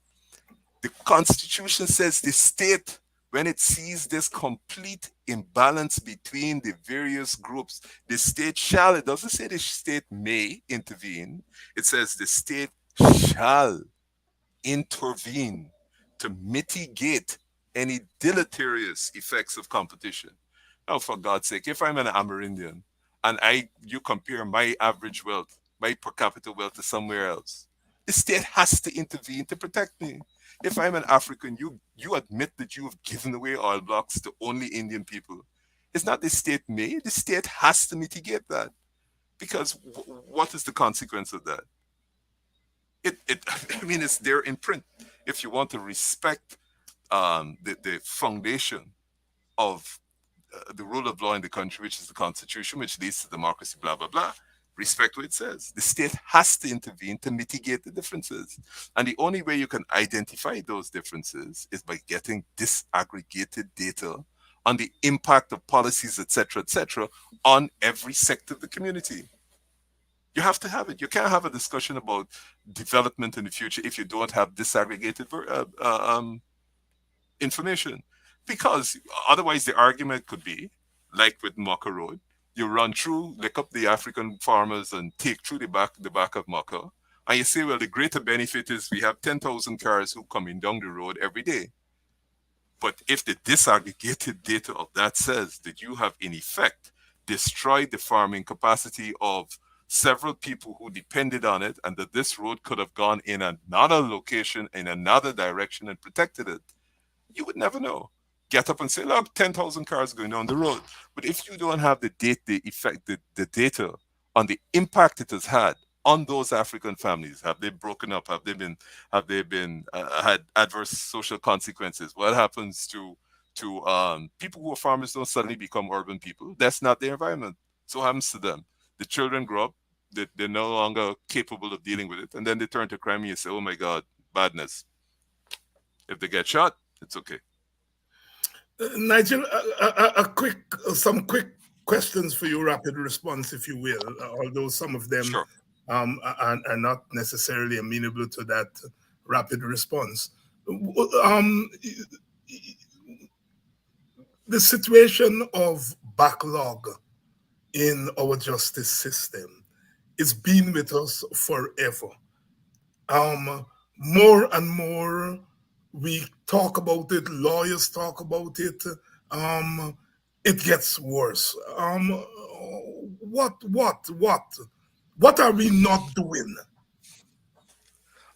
Speaker 4: The Constitution says the state, when it sees this complete imbalance between the various groups, the state shall, it doesn't say the state may intervene, it says the state shall intervene to mitigate any deleterious effects of competition. Now, for God's sake, if I'm an Amerindian and you compare my average wealth, my per capita wealth to somewhere else, the state has to intervene to protect me. If I'm an African, you admit that you have given away oil blocks to only Indian people. It's not the state may, the state has to mitigate that. Because what is the consequence of that? I mean, it's there in print. If you want to respect the foundation of the rule of law in the country, which is the Constitution, which leads to democracy, blah, blah, blah, respect what it says. The state has to intervene to mitigate the differences. And the only way you can identify those differences is by getting disaggregated data on the impact of policies, etc., on every sector of the community. You have to have it. You can't have a discussion about development in the future if you don't have disaggregated information. Because otherwise the argument could be, like with Mocha Road, you run through, look up the African farmers and take through the back of Mocha, and you say, well, the greater benefit is we have 10,000 cars who come in down the road every day. But if the disaggregated data of that says that you have in effect destroyed the farming capacity of several people who depended on it, and that this road could have gone in another location, in another direction, and protected it, you would never know. Get up and say, look, 10,000 cars going down the road. But if you don't have the data on the impact it has had on those African families, have they broken up? Have they been had adverse social consequences? What happens to people who are farmers don't suddenly become urban people? That's not their environment. So what happens to them? The children grow up, they're no longer capable of dealing with it, and then they turn to crime and you say, oh my God, badness. If they get shot, it's okay.
Speaker 3: Nigel, some quick questions for you, rapid response, if you will, although some of them
Speaker 4: Sure.
Speaker 3: Are not necessarily amenable to that rapid response. The situation of backlog in our justice system is been with us forever. More and more we talk about it, lawyers talk about it, it gets worse. What are we not doing?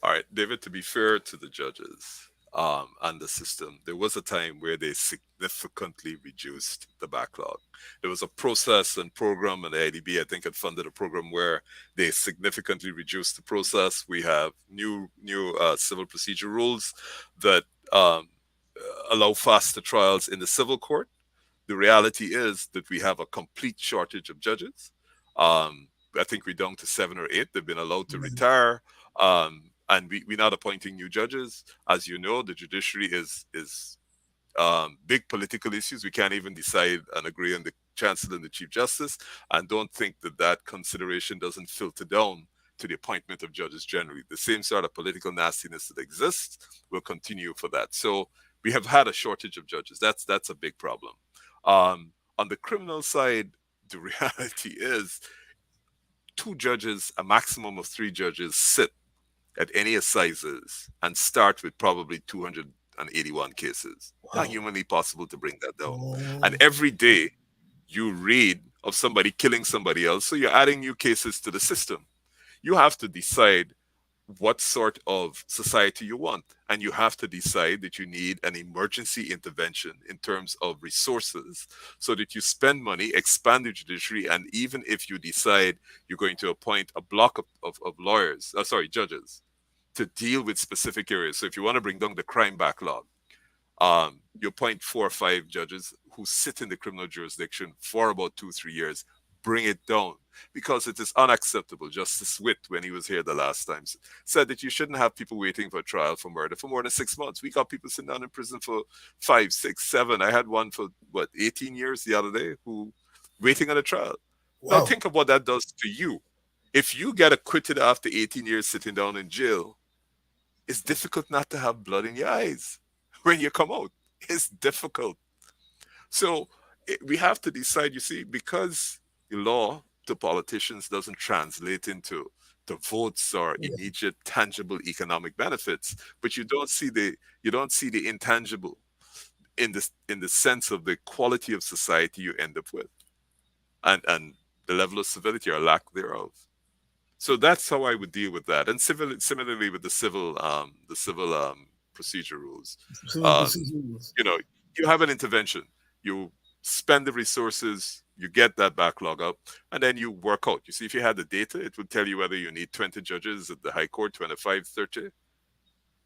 Speaker 4: All right, David, to be fair to the judges and the system, there was a time where they significantly reduced the backlog. There was a process and program, and the IDB, I think, had funded a program where they significantly reduced the process. We have new civil procedure rules that allow faster trials in the civil court. The reality is that we have a complete shortage of judges. I think we're down to 7 or 8. They've been allowed to retire. And we're not appointing new judges. As you know, the judiciary is big political issues. We can't even decide and agree on the chancellor and the chief justice, and don't think that consideration doesn't filter down to the appointment of judges generally. The same sort of political nastiness that exists will continue for that. So we have had a shortage of judges. That's a big problem. On the criminal side, the reality is 2 judges, a maximum of 3 judges sit at any assizes and start with probably 281 cases. Wow. Not humanly possible to bring that down. Oh. And every day you read of somebody killing somebody else, so you're adding new cases to the system. You have to decide what sort of society you want. And you have to decide that you need an emergency intervention in terms of resources so that you spend money, expand the judiciary, and even if you decide you're going to appoint a block of lawyers, judges, to deal with specific areas. So if you want to bring down the crime backlog, you appoint 4 or 5 judges who sit in the criminal jurisdiction for about 2, 3 years, bring it down because it is unacceptable. Justice Witt, when he was here the last time, said that you shouldn't have people waiting for a trial for murder for more than 6 months. We got people sitting down in prison for 5, 6, 7. I had one for 18 years the other day who waiting on a trial. Now
Speaker 3: Wow.
Speaker 4: think of what that does to you. If you get acquitted after 18 years sitting down in jail, it's difficult not to have blood in your eyes when you come out. It's difficult. So we have to decide, you see, because the law to politicians doesn't translate into the votes or
Speaker 3: Yeah.
Speaker 4: immediate tangible economic benefits, but you don't see the intangible in the sense of the quality of society you end up with and the level of civility or lack thereof. So that's how I would deal with that. And similarly with the civil procedure rules.
Speaker 3: Civil
Speaker 4: Um,
Speaker 3: procedures.
Speaker 4: you know, you have an intervention, you spend the resources, you get that backlog up, and then you work out. You see, if you had the data, it would tell you whether you need 20 judges at the High Court, 25, 30,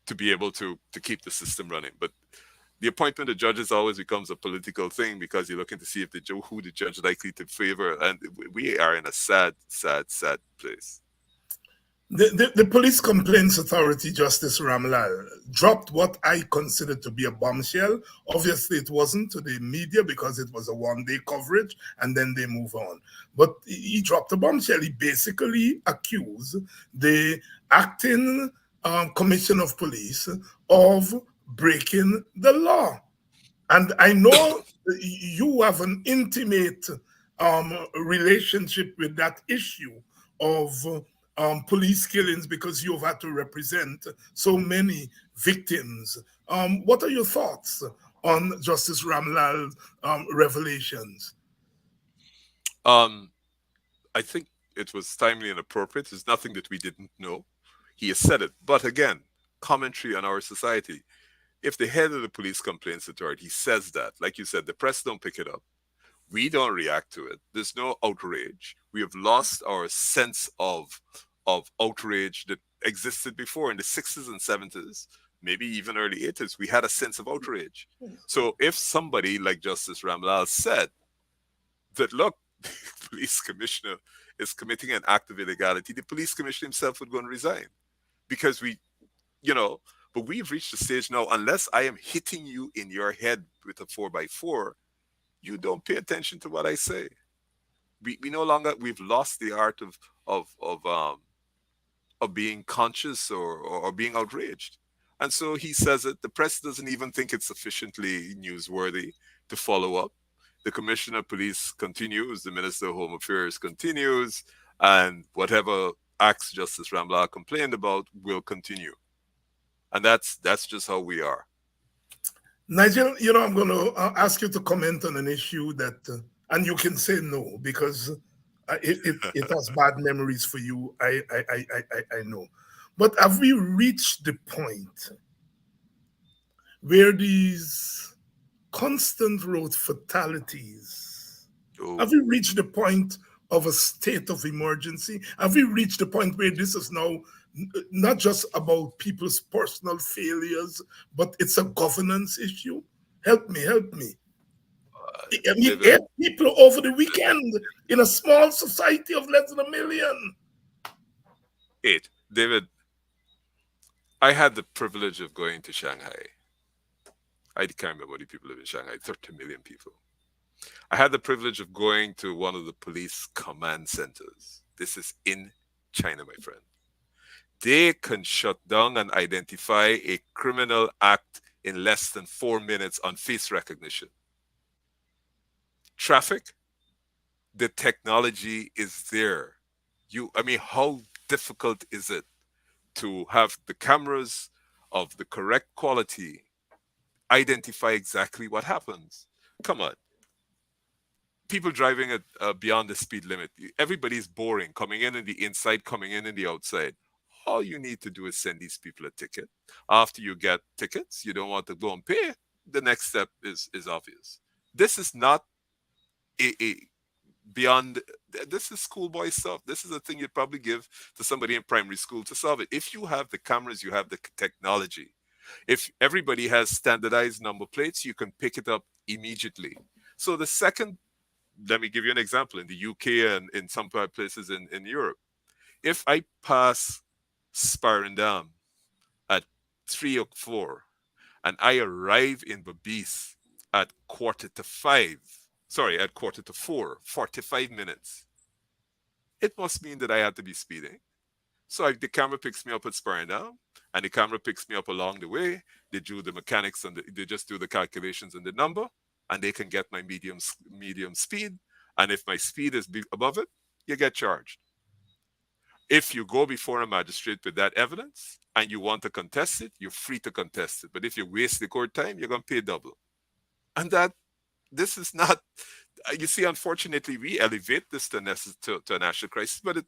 Speaker 4: to be able to keep the system running. But the appointment of judges always becomes a political thing because you're looking to see if who the judge likely to favor, and we are in a sad place.
Speaker 3: The Police Complaints Authority, Justice Ramlal, dropped what I consider to be a bombshell. Obviously, it wasn't to the media because it was a one-day coverage, and then they move on. But he dropped a bombshell. He basically accused the acting commissioner of police of breaking the law. And I know you have an intimate relationship with that issue of police killings because you've had to represent so many victims. What are your thoughts on Justice Ramlal's revelations?
Speaker 4: Um, I think it was timely and appropriate. There's nothing that we didn't know. He has said it. But again, commentary on our society. If the head of the police complaints authority says that, like you said, the press don't pick it up. We don't react to it. There's no outrage. We have lost our sense of outrage that existed before in the 60s and 70s, maybe even early 80s. We had a sense of outrage. So if somebody like Justice Ramlal said that, look, the police commissioner is committing an act of illegality, the police commissioner himself would go and resign because you know, but we've reached a stage now, unless I am hitting you in your head with a 4x4, you don't pay attention to what I say. We no longer, we've lost the art of of um of being conscious or being outraged. And so he says it. The press doesn't even think it's sufficiently newsworthy to follow up. The commissioner of police continues, the minister of home affairs continues, and whatever acts Justice Rambla complained about will continue. And that's just how we are.
Speaker 3: Nigel, I'm going to ask you to comment on an issue that, and you can say no because it has bad memories for you. I know. But have we reached the point where these constant road fatalities,
Speaker 4: Oh,
Speaker 3: have we reached the point of a state of emergency? Have we reached the point where this is now not just about people's personal failures, but it's a governance issue? Help me, help me. I mean,
Speaker 4: David,
Speaker 3: 8 people over the weekend in a small society of less than 1 million.
Speaker 4: 8. David, I had the privilege of going to Shanghai. I can't remember how many people live in Shanghai, 30 million people. I had the privilege of going to one of the police command centers. This is in China, my friend. They can shut down and identify a criminal act in less than 4 minutes on face recognition. Traffic, the technology is there. How difficult is it to have the cameras of the correct quality identify exactly what happens? Come on. People driving at beyond the speed limit. Everybody's boring, coming in the inside, coming in the outside. All you need to do is send these people a ticket. After you get tickets, you don't want to go and pay. The next step is obvious. This is not a beyond. This is schoolboy stuff. This is a thing you'd probably give to somebody in primary school to solve it. If you have the cameras, you have the technology. If everybody has standardized number plates, you can pick it up immediately. So the second, let me give you an example in the UK and in some places in Europe. If I pass Sparendam at 3 or 4 and I arrive in Babis at 4:45, sorry, at 4:45, 45 minutes, it must mean that I had to be speeding. So the camera picks me up at Sparendam, and the camera picks me up along the way. They do the mechanics and they just do the calculations and the number, and they can get my medium speed. And if my speed is above it, you get charged. If you go before a magistrate with that evidence and you want to contest it, you're free to contest it. But if you waste the court time, you're going to pay double. And this is not, you see, unfortunately, we elevate this to a national crisis, but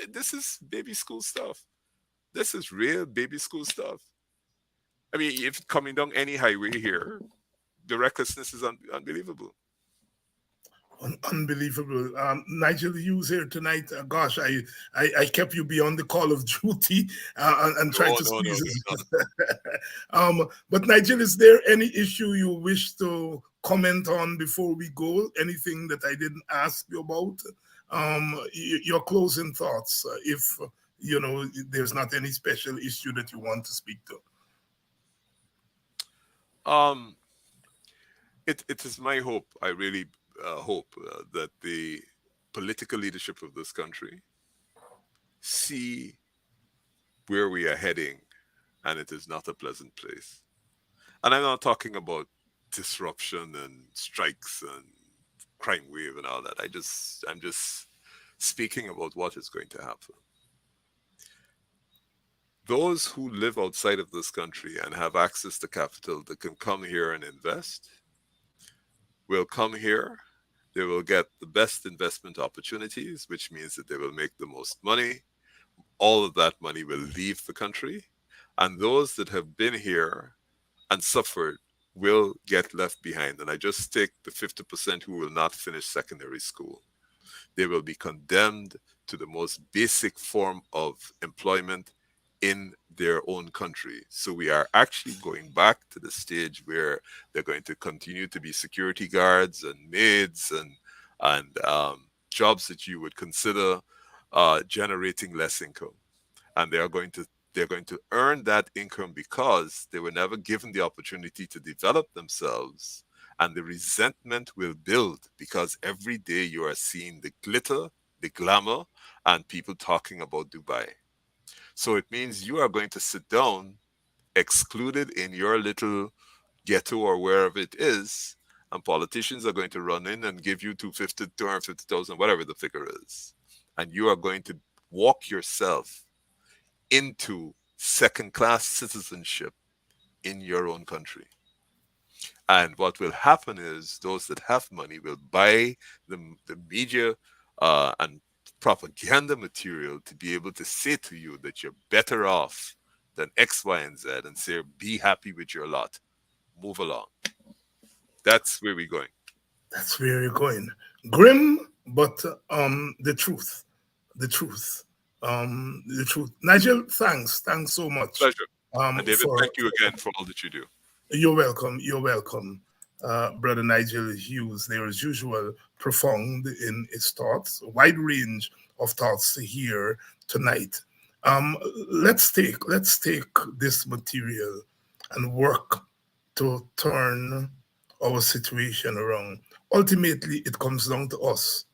Speaker 4: this is baby school stuff. This is real baby school stuff. I mean, if coming down any highway here, the recklessness is unbelievable.
Speaker 3: Unbelievable. Nigel Hughes here tonight. Gosh, I kept you beyond the call of duty and tried to squeeze it. But Nigel, is there any issue you wish to comment on before we go? Anything that I didn't ask you about? Your closing thoughts, if there's not any special issue that you want to speak to.
Speaker 4: It is my hope. I really hope that the political leadership of this country see where we are heading, and it is not a pleasant place. And I'm not talking about disruption and strikes and crime wave and all that. I'm just speaking about what is going to happen. Those who live outside of this country and have access to capital that can come here and invest will come here. They will get the best investment opportunities, which means that they will make the most money. All of that money will leave the country. And those that have been here and suffered will get left behind. And I just take the 50% who will not finish secondary school. They will be condemned to the most basic form of employment in their own country. So we are actually going back to the stage where they're going to continue to be security guards and maids and jobs that you would consider generating less income. And they're going to earn that income because they were never given the opportunity to develop themselves. And the resentment will build because every day you are seeing the glitter, the glamour, and people talking about Dubai. So it means you are going to sit down, excluded in your little ghetto or wherever it is, and politicians are going to run in and give you 250,000, whatever the figure is. And you are going to walk yourself into second-class citizenship in your own country. And what will happen is those that have money will buy the media and propaganda material to be able to say to you that you're better off than X, Y, and Z and say, be happy with your lot. Move along. That's where we're going.
Speaker 3: That's where you're going. Grim, but the truth. The truth. The truth. Nigel, thanks. Thanks so much.
Speaker 4: Pleasure. And David, thank you again for all that you do.
Speaker 3: You're welcome. You're welcome. Brother Nigel Hughes, there as usual, profound in his thoughts, a wide range of thoughts here tonight. Let's take this material and work to turn our situation around. Ultimately, it comes down to us.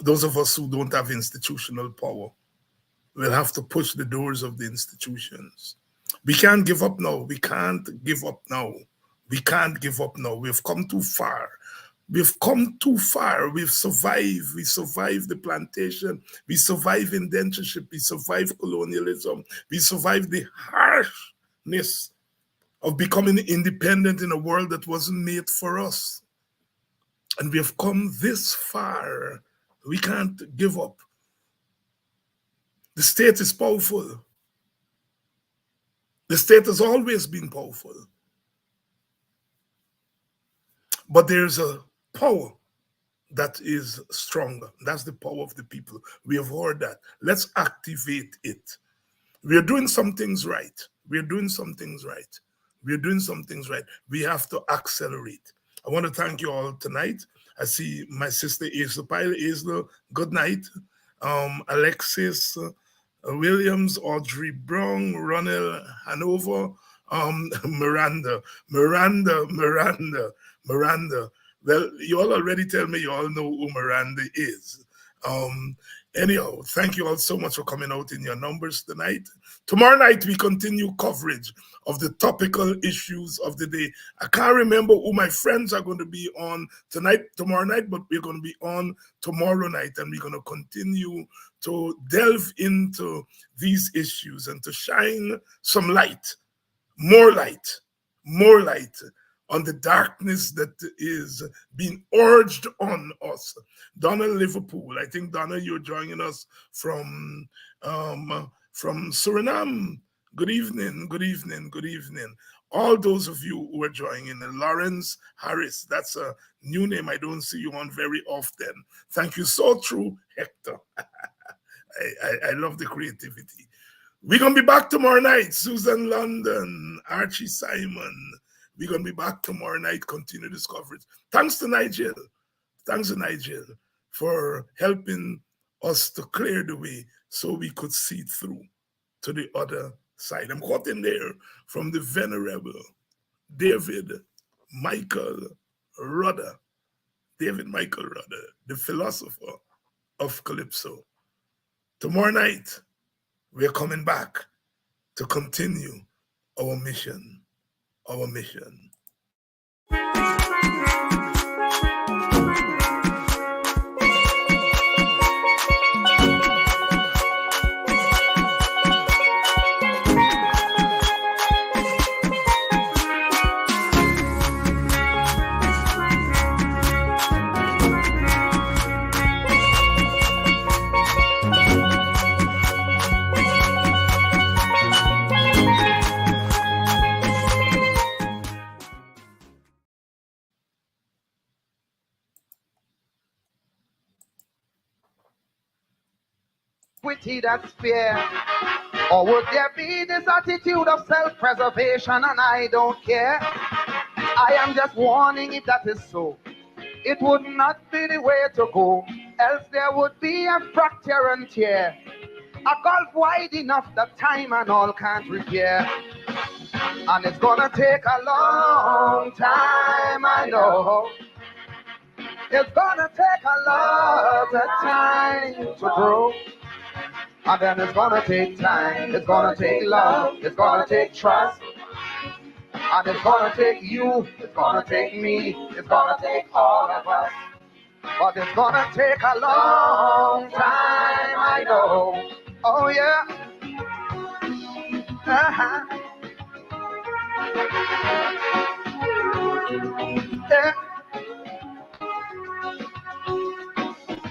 Speaker 3: Those of us who don't have institutional power will have to push the doors of the institutions. We can't give up now. We can't give up now. We can't give up now. We've come too far. We've come too far. We've survived. We survived the plantation. We survived indentureship. We survived colonialism. We survived the harshness of becoming independent in a world that wasn't made for us. And we have come this far. We can't give up. The state is powerful. The state has always been powerful. But there's a power that is stronger. That's the power of the people. We have heard that. Let's activate it. We are doing some things right. We are doing some things right. We are doing some things right. We have to accelerate. I want to thank you all tonight. I see my sister Isla Pilot. Isla, good night. Alexis Williams, Audrey Brown, Ronald Hanover, Miranda. Well, you all already tell me you all know who Miranda is. Anyhow, thank you all so much for coming out in your numbers tonight. Tomorrow night, we continue coverage of the topical issues of the day. I can't remember who my friends are going to be on tomorrow night, but we're going to be on tomorrow night, and we're going to continue to delve into these issues and to shine some light, more light on the darkness that is being urged on us. Donna Liverpool, I think, Donna, you're joining us from Suriname. Good evening. All those of you who are joining, Lawrence Harris, that's a new name. I don't see you on very often. Thank you. So true, Hector. I love the creativity. We're going to be back tomorrow night. Susan London, Archie Simon. We're going to be back tomorrow night, continue this coverage. Thanks to Nigel for helping us to clear the way so we could see through to the other side. I'm quoting there from the Venerable David Michael Rudder, the philosopher of Calypso. Tomorrow night, we're coming back to continue our mission.
Speaker 2: That's fear? Or would there be this attitude of self-preservation and I don't care? I am just warning, if that is so, it would not be the way to go, else there would be a fracture and tear, a gulf wide enough that time and all can't repair. And it's gonna take a long time, I know. It's gonna take a lot of time to grow. And then it's gonna take time, it's gonna take love, it's gonna take trust. And it's gonna take you, it's gonna take me, it's gonna take all of us. But it's gonna take a long time, I know. Oh yeah. Yeah.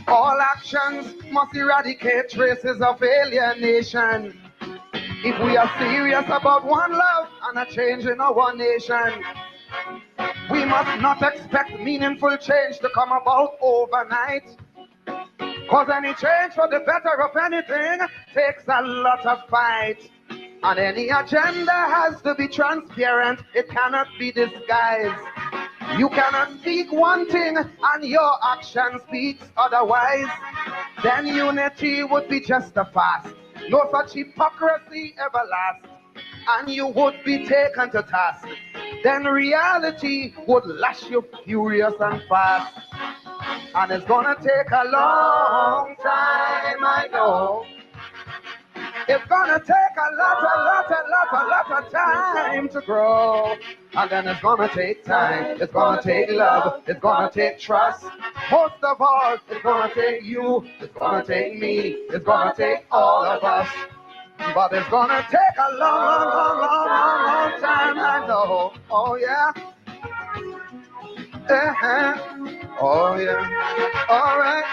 Speaker 2: All actions must eradicate traces of alienation. If we are serious about one love and a change in our nation, we must not expect meaningful change to come about overnight. Cause any change for the better of anything takes a lot of fight. And any agenda has to be transparent, it cannot be disguised. You cannot speak one thing and your action speaks otherwise. Then unity would be just a fast. No such hypocrisy ever lasts. And you would be taken to task. Then reality would lash you furious and fast. And it's gonna take a long time, I know. It's gonna take a lot of time to grow. And then it's gonna take time, it's gonna take love, it's gonna take trust. Most of all, it's gonna take you, it's gonna take me, it's gonna take all of us. But it's gonna take a long time, I know. Oh yeah. Oh yeah. All right.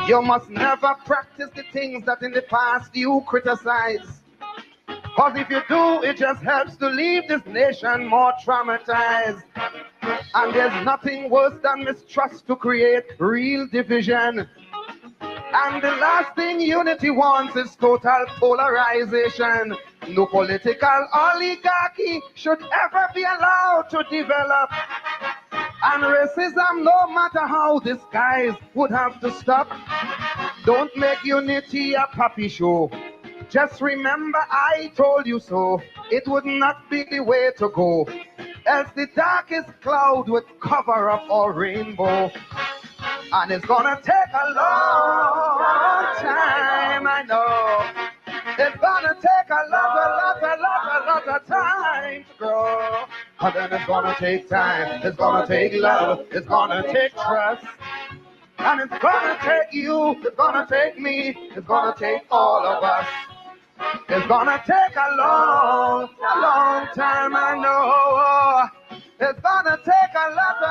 Speaker 2: You must never practice the things that in the past you criticize. Cause if you do, it just helps to leave this nation more traumatized. And there's nothing worse than mistrust to create real division. And the last thing unity wants is total polarization. No political oligarchy should ever be allowed to develop. And racism, no matter how disguised, would have to stop. Don't make unity a puppy show. Just remember I told you so. It would not be the way to go. Else the darkest cloud would cover up our rainbow. And it's gonna take a long time, I know. It's gonna take a lot of time to grow. But then it's gonna take time, it's gonna take love, it's gonna take trust. And it's gonna take you, it's gonna take me, it's gonna take all of us. It's gonna take a long time, I know. It's gonna take a lot